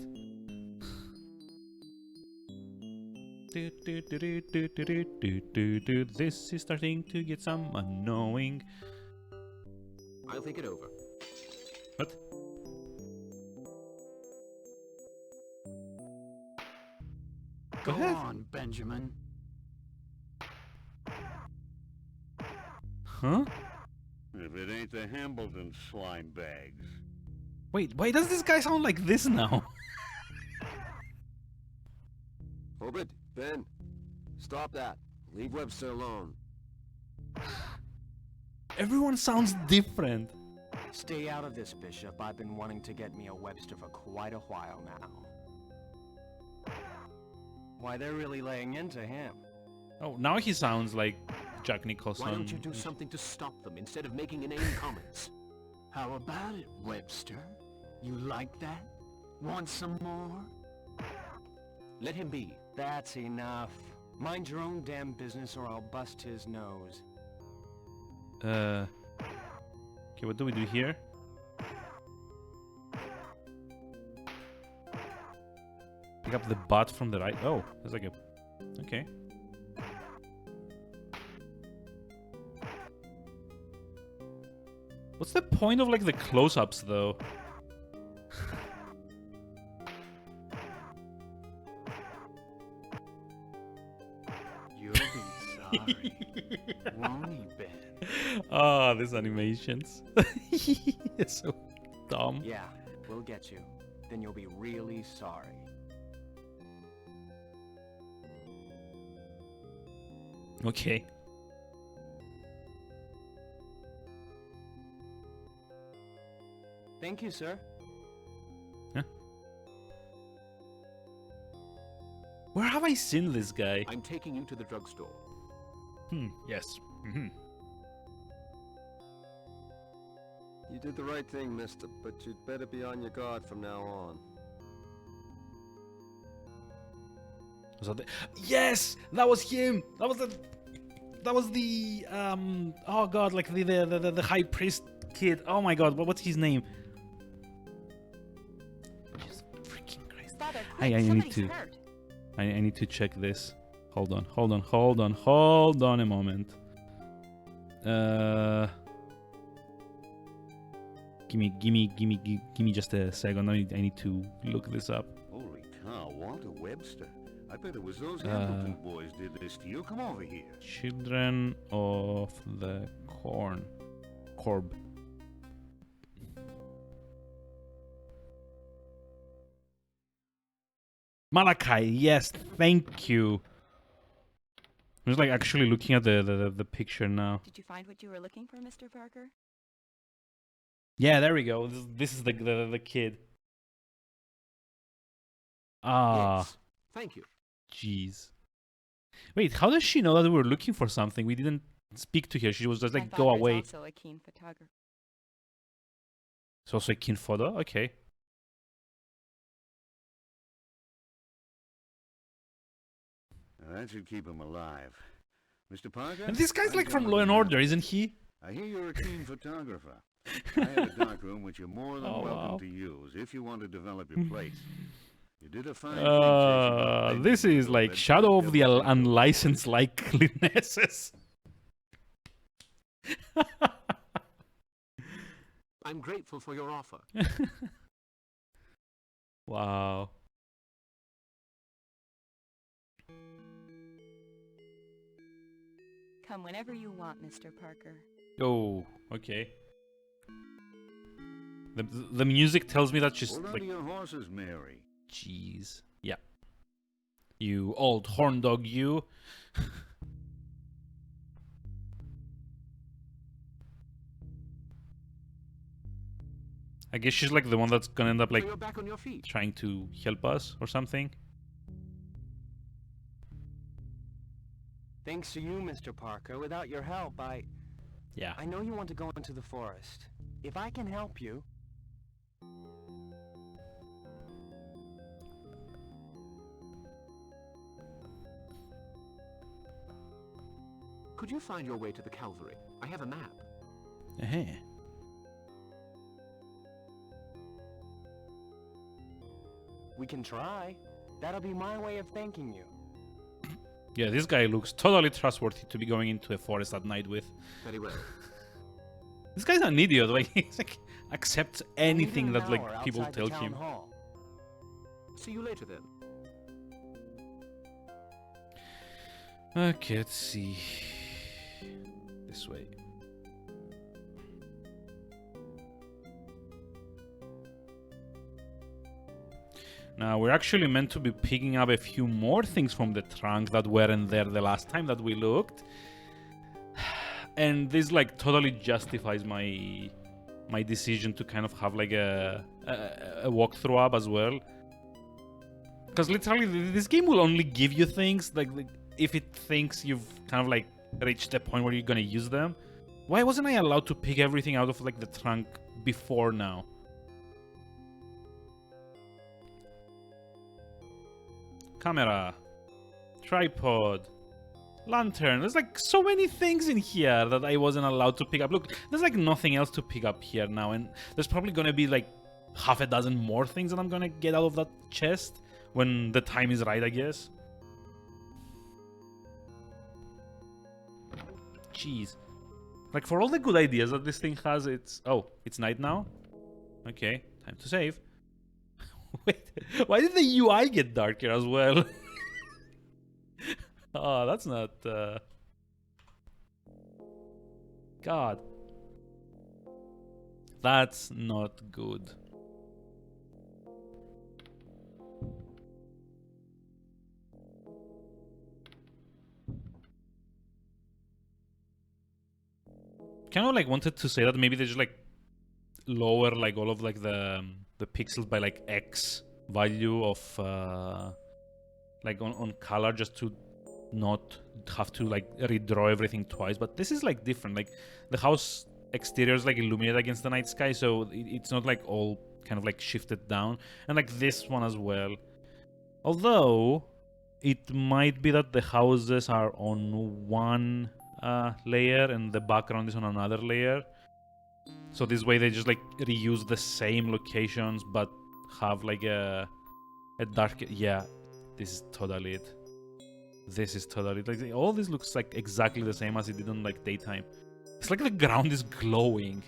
This is starting to get some annoying. I'll think it over. What? Go Go ahead. on, Benjamin. Huh? If it ain't the Hambleton slime bags. Wait, why does this guy sound like this now? Obed, Ben, stop that. Leave Webster alone. Everyone sounds different. Stay out of this, Bishop. I've been wanting to get me a Webster for quite a while now. Why, they're really laying into him. Oh, now he sounds like Jack Nicholson. Why don't you do something to stop them instead of making inane comments? How about it, Webster? You like that? Want some more? Let him be. That's enough. Mind your own damn business or I'll bust his nose. Okay, what do we do here? Pick up the butt from the right. Oh, there's like a... Okay. What's the point of like the close-ups though? You'll be sorry. Won't he, Ben? Ah, these animations. It's so dumb. Yeah, we'll get you. Then you'll be really sorry. Okay. Thank you, sir. Huh? Where have I seen this guy? I'm taking you to the drugstore. Yes. Mm-hmm. You did the right thing, mister, but you'd better be on your guard from now on. Was that the... Yes! That was him! That was the oh god, like the high priest kid. Oh my god, what's his name? Jesus freaking Christ. Father, I quick, need somebody's to hurt. I need to check this. Hold on a moment. Give me just a second. I need to look this up. Holy cow, Walter Webster. I bet it was those Hambleton boys did this to you. Come over here. Children of the Corb. Malachi, yes, thank you. I'm just like actually looking at the picture now. Did you find what you were looking for, Mr. Parker? Yeah, there we go. This is the kid. Ah, Yes. Thank you. jeez. Wait, how does she know that we were looking for something? We didn't speak to her. She was just My like, go father's away. also a keen photographer. It's also a keen photo? Okay. Now, that should keep him alive. Mr. Parker? And this guy's I'm like from John Law and McNabb. Order, isn't he? I hear you're a keen photographer. I have a dark room which you're more than Oh, welcome wow. to use if you want to develop your plates. You did a fine thing chasing down This Benjamin is like Comet, Shadow of the devil Unlicensed Likenesses. I'm grateful for your offer. Wow. Come whenever you want, Mr. Parker. Oh, okay. The music tells me that she's Hold on like, to your horses, Mary. jeez, yeah. You old horn dog, you. I guess she's like the one that's gonna end up like So you're back on your feet. trying to help us or something. Thanks to you, Mr. Parker. Without your help, Yeah. I know you want to go into the forest. If I can help you... Could you find your way to the Calvary? I have a map. Eh. We can try. That'll be my way of thanking you. Yeah, this guy looks totally trustworthy to be going into a forest at night with. Very well. This guy's an idiot. Like, he's like accepts We'll meet in anything an that like hour people outside the tell town him. hall. See you later then. Okay, let's see. This way. Now, we're actually meant to be picking up a few more things from the trunk that weren't there the last time that we looked. And this, like, totally justifies my decision to kind of have, like, a walkthrough up as well. Because literally, this game will only give you things, like if it thinks you've kind of, like, reached the point where you're gonna use them. Why wasn't I allowed to pick everything out of, like, the trunk before now? Camera, tripod, lantern. There's like so many things in here that I wasn't allowed to pick up. Look, there's like nothing else to pick up here now, and there's probably gonna be like half a dozen more things that I'm gonna get out of that chest when the time is right, I guess. Jeez. Like, for all the good ideas that this thing has, it's... Oh, it's night now? Okay, time to save. Wait, why did the UI get darker as well? Oh, that's not... God. That's not good. Kind of like wanted to say that maybe they just like lower like all of like the pixels by like X value of like on color, just to not have to like redraw everything twice. But this is like different. Like the house exterior is like illuminated against the night sky, so it's not like all kind of like shifted down. And like this one as well. Although it might be that the houses are on one layer and the background is on another layer. So this way they just like reuse the same locations but have like a dark... Yeah, this is totally it. This is totally it. Like, all this looks like exactly the same as it did on like daytime. It's like the ground is glowing.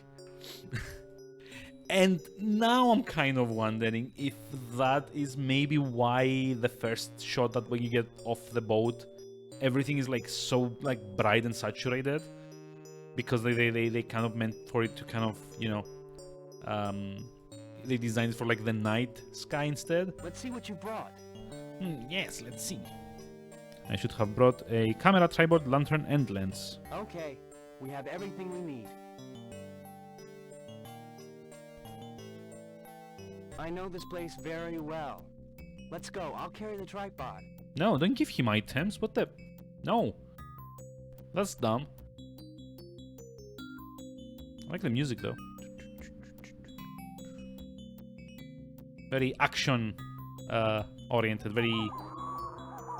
And now I'm kind of wondering if that is maybe why the first shot that when you get off the boat, everything is like so like bright and saturated, because they kind of meant for it to kind of, you know, they designed it for like the night sky instead. Let's see what you brought. Yes, let's see. I should have brought a camera, tripod, lantern, and lens. Okay, we have everything we need. I know this place very well. Let's go. I'll carry the tripod. No, don't give him items. What the... No. That's dumb. I like the music though. Very action oriented, very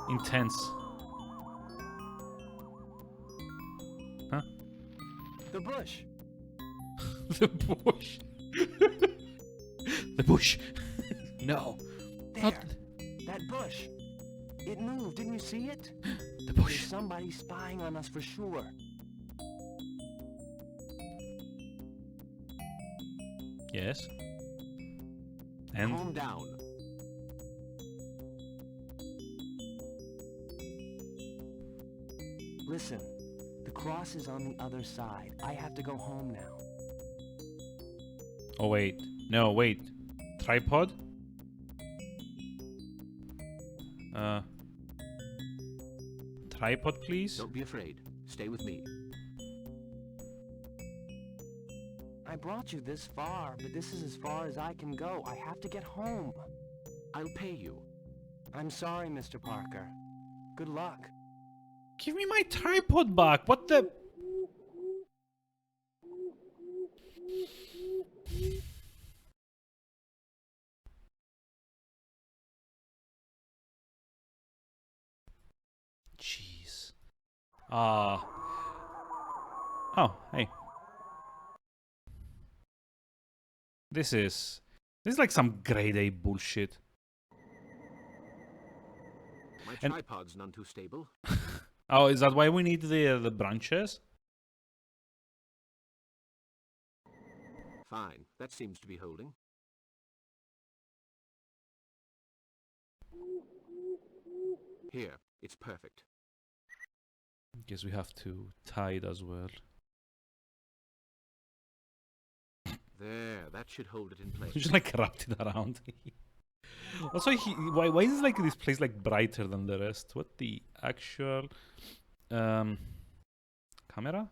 intense. Huh? The bush. The bush. The bush. No. There. Not... That bush. It moved. Didn't you see it? The bush. There's somebody spying on us for sure. Yes. And... Calm down. Listen, the cross is on the other side. I have to go home now. Oh, wait. No, wait. Tripod? Tripod, please? Don't be afraid. Stay with me. I brought you this far, but this is as far as I can go. I have to get home. I'll pay you. I'm sorry, Mr. Parker. Good luck. Give me my tripod back. What the... Jeez. Oh, hey. This is like some grade A bullshit. My And- tripod's none too stable. Oh, is that why we need the branches? Fine. That seems to be holding. Here. It's perfect. Guess we have to tie it as well. There, that should hold it in place. Just like wrapped it around. Also, why is like this place like brighter than the rest? What the actual camera?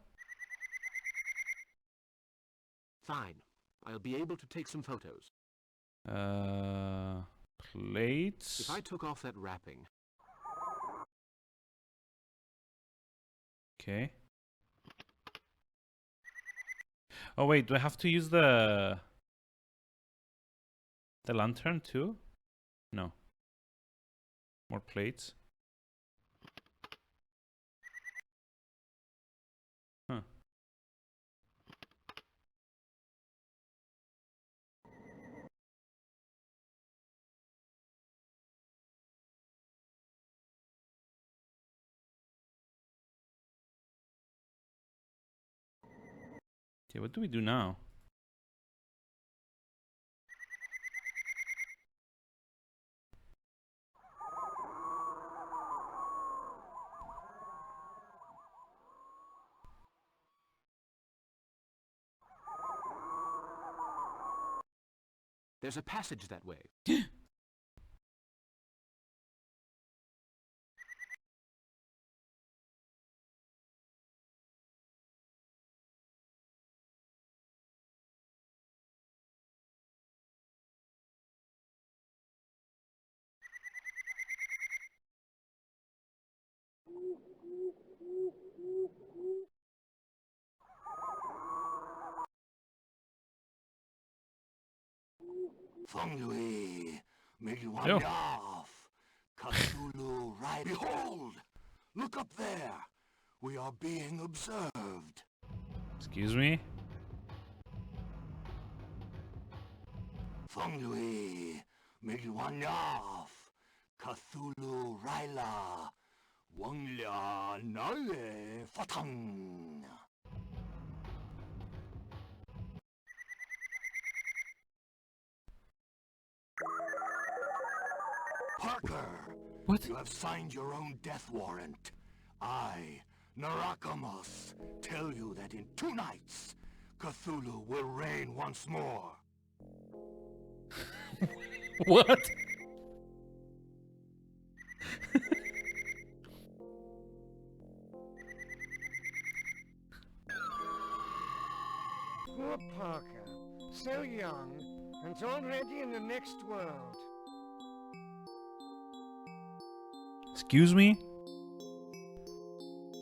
Fine. I'll be able to take some photos. Plates. If I took off that wrapping. Okay. Oh wait, do I have to use the lantern too? No. More plates. Huh. Okay, what do we do now? There's a passage that way. Funglui, Yo. Miluanyaf, Cthulhu, right? Behold! Look up there! We are being observed. Excuse me? Funglui, Miluanyaf, Cthulhu, Raila, Wanglia, Nale, Fatang. Parker! What? You have signed your own death warrant. I, Narakamas, tell you that in 2 nights, Cthulhu will reign once more. What? Poor Parker. So young, and already in the next world. Excuse me?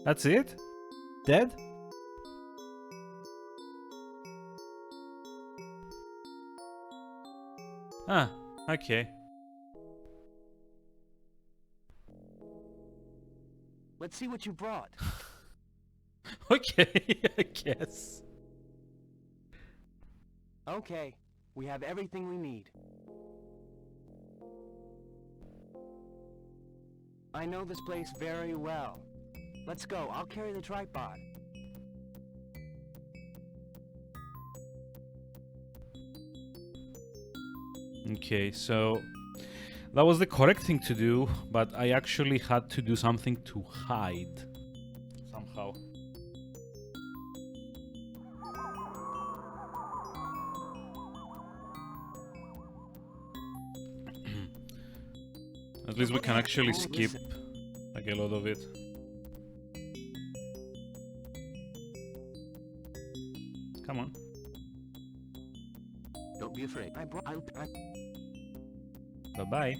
That's it? Dead? Ah, okay. Let's see what you brought. Okay, I guess. Okay, we have everything we need. I know this place very well. Let's go, I'll carry the tripod. Okay, so that was the correct thing to do, but I actually had to do something to hide somehow. At least we can actually skip like a lot of it. Come on. Don't be afraid. Bye-bye.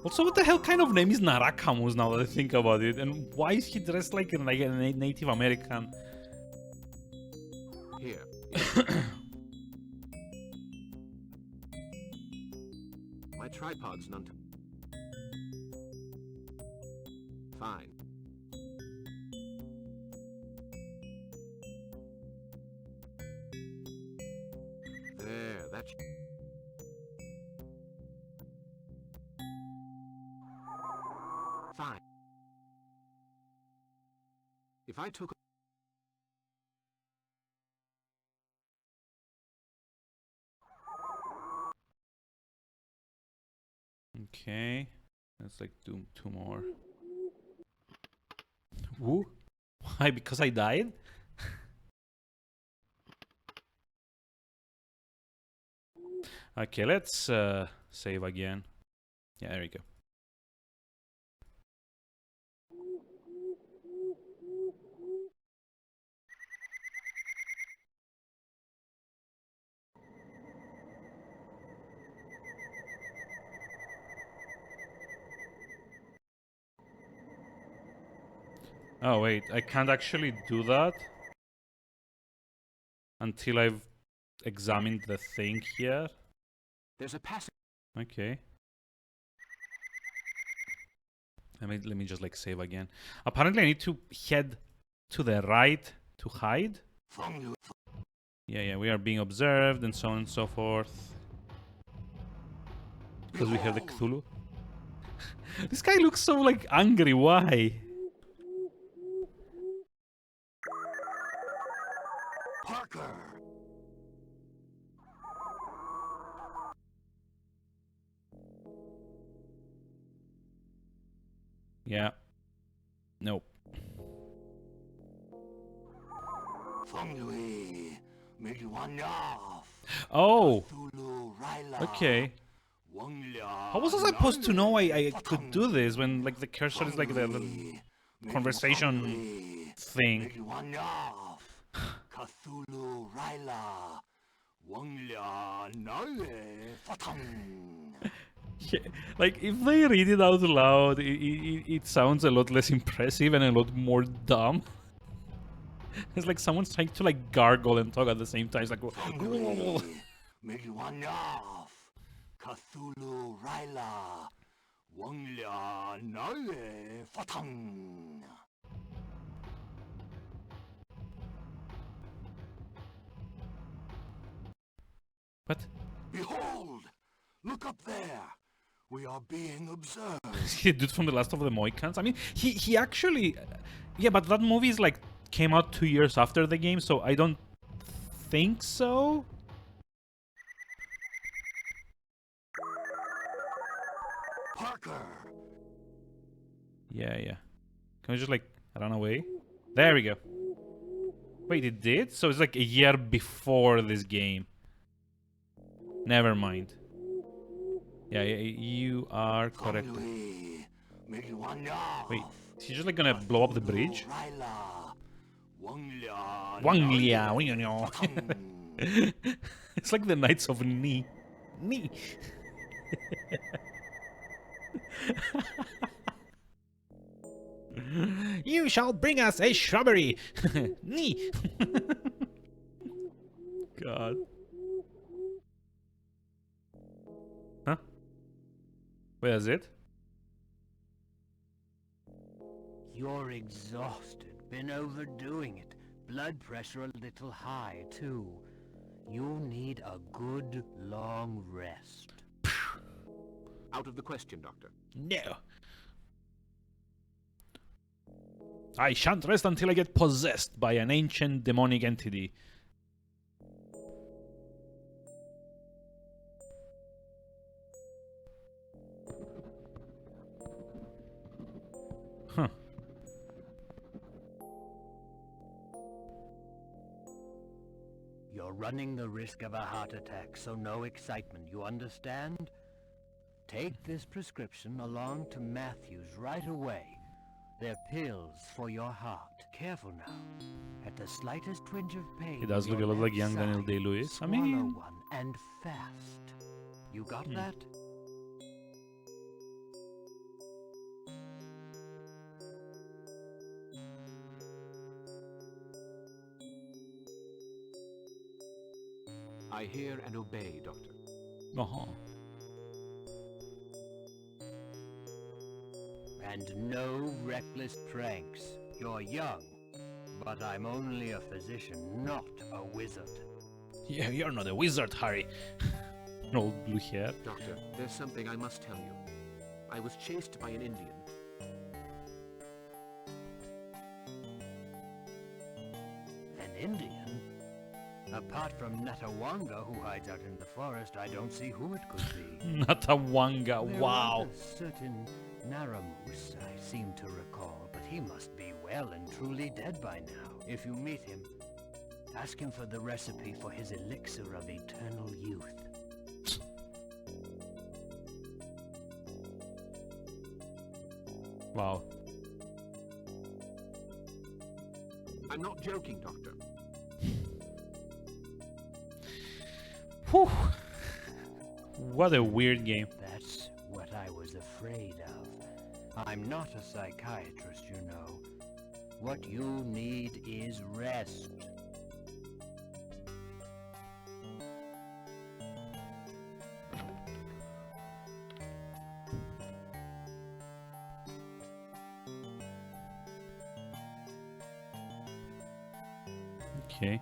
Also, what the hell kind of name is Narakamus now that I think about it? And why is he dressed like a Native American? Here. My tripod's none. Fine. There, that's... Fine. If I took Okay. Let's like do 2 more. Woo? Why? Because I died? Okay, let's save again. Yeah, there we go. Oh wait, I can't actually do that until I've examined the thing here. There's a passage. Okay. Let me just like save again. Apparently I need to head to the right to hide. Yeah, we are being observed and so on and so forth. Because we have the Cthulhu. This guy looks so like angry, why? Parker! Yeah. Nope. Oh! Okay. How was I supposed to know I could do this when like the cursor is like the conversation thing? Yeah, like if they read it out loud, it sounds a lot less impressive and a lot more dumb. It's like someone's trying to like gargle and talk at the same time. It's like, Cthulhu Ryla Wanglia Nae Fatang. What? Behold! Look up there! We are being observed. The dude from the Last of the Mohicans. I mean, he actually, yeah, but that movie is like came out 2 years after the game, so I don't think so. Parker. Yeah. Can we just like run away? There we go. Wait, it did? So it's like a year before this game. Never mind. Yeah, you are correct. Wait, is he just like gonna blow up the bridge? Wanglia. It's like the Knights of Ni. You shall bring us a shrubbery. Ni. God. Huh? Where is it? You're exhausted, been overdoing it. Blood pressure a little high, too. You'll need a good, long rest. Out of the question, Doctor. No. I shan't rest until I get possessed by an ancient demonic entity. Huh. You're running the risk of a heart attack, so no excitement, you understand? Take this prescription along to Matthews right away. They're pills for your heart. Careful now. At the slightest twinge of pain, He does look a lot like young Daniel Day-Lewis. I mean, swallow one and fast. You got that? I hear and obey, Doctor. And no reckless pranks. You're young, but I'm only a physician, not a wizard. Yeah, you're not a wizard, Harry. Old blue hair. Doctor, there's something I must tell you. I was chased by an Indian. An Indian? Apart from Natawanga, who hides out in the forest, I don't see who it could be. Natawanga, There wow. was a certain Naramus, I seem to recall, but he must be well and truly dead by now. If you meet him, ask him for the recipe for his elixir of eternal youth. Wow. I'm not joking, Doctor. Whew. What a weird game. That's what I was afraid of. I'm not a psychiatrist, you know. What you need is rest. Okay.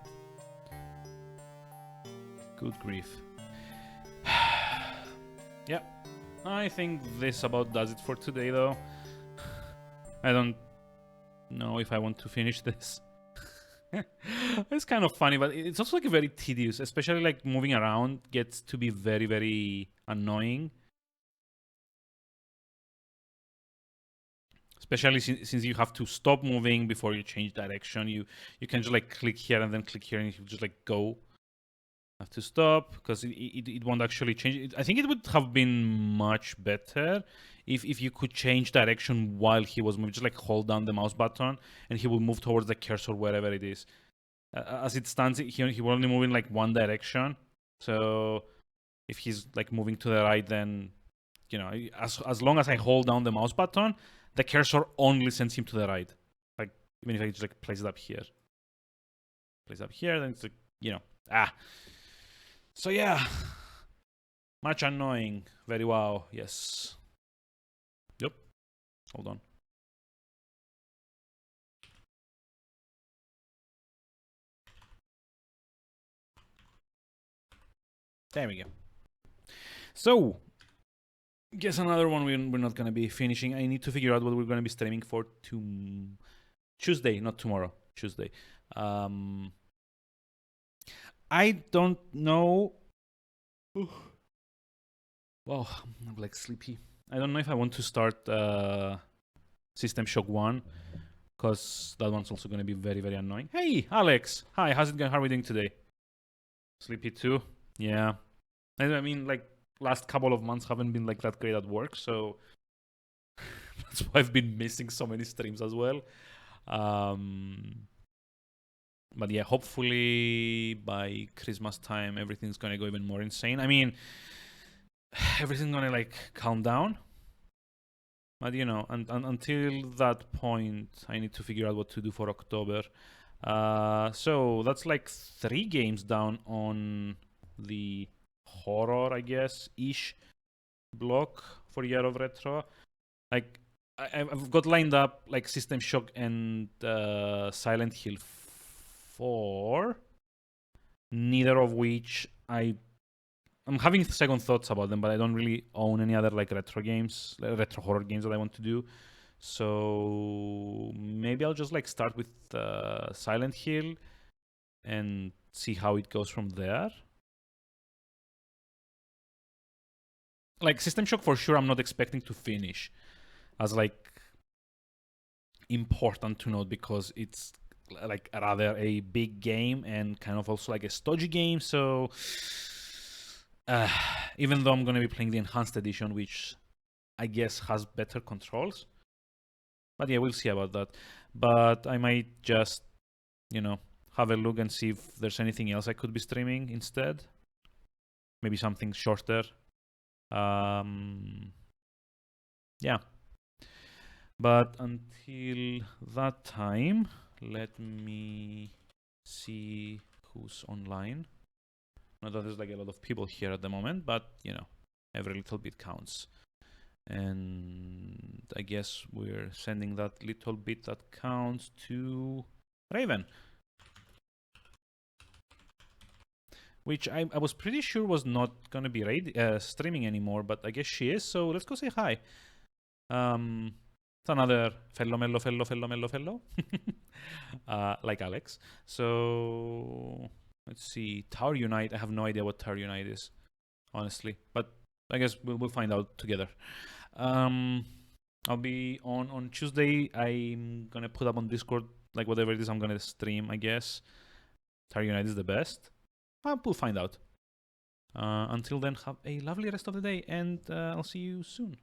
Good grief. Yeah. I think this about does it for today, though. I don't know if I want to finish this. It's kind of funny, but it's also like very tedious, especially like moving around gets to be very, very annoying. Especially since you have to stop moving before you change direction. You can just like click here and then click here and you just like go. Have to stop because it won't actually change. I think it would have been much better if you could change direction while he was moving. Just like hold down the mouse button and he will move towards the cursor wherever it is. As it stands, he will only move in like one direction. So if he's like moving to the right, then you know, as long as I hold down the mouse button, the cursor only sends him to the right. Like even if I just like place it up here, then it's like, you know, So yeah, much annoying. Very wow. Yes. Yep. Hold on. There we go. So, guess another one we're not gonna be finishing. I need to figure out what we're gonna be streaming for Tuesday, not tomorrow. Tuesday. I don't know. Wow, I'm like sleepy. I don't know if I want to start System Shock 1, because that one's also going to be very, very annoying. Hey, Alex. Hi, how's it going? How are we doing today? Sleepy too? Yeah. I mean, like, last couple of months haven't been like that great at work, so that's why I've been missing so many streams as well. But yeah, hopefully by Christmas time, everything's gonna go even more insane. I mean, everything's gonna like calm down. But you know, until that point, I need to figure out what to do for October. So that's like 3 games down on the horror, I guess, ish block for Year of Retro. Like, I've got lined up like System Shock and Silent Hill 4, neither of which I'm having second thoughts about them, but I don't really own any other like retro horror games that I want to do. So maybe I'll just like start with Silent Hill and see how it goes from there. Like System Shock for sure I'm not expecting to finish as like important to note, because it's like rather a big game and kind of also like a stodgy game. So even though I'm going to be playing the enhanced edition, which I guess has better controls, but yeah, we'll see about that. But I might just, you know, have a look and see if there's anything else I could be streaming instead. Maybe something shorter. Yeah. But until that time, let me see who's online. Not that there's like a lot of people here at the moment, but you know, every little bit counts. And I guess we're sending that little bit that counts to Raven, which I was pretty sure was not going to be streaming anymore, but I guess she is. So let's go say hi. It's another fellow, like Alex. So Let's see. Tower Unite. I have no idea what Tower Unite is, honestly. But I guess we'll find out together. I'll be on Tuesday. I'm gonna put up on Discord like whatever it is I'm gonna stream. I guess Tower Unite is the best. We'll find out. Until then, have a lovely rest of the day, and I'll see you soon.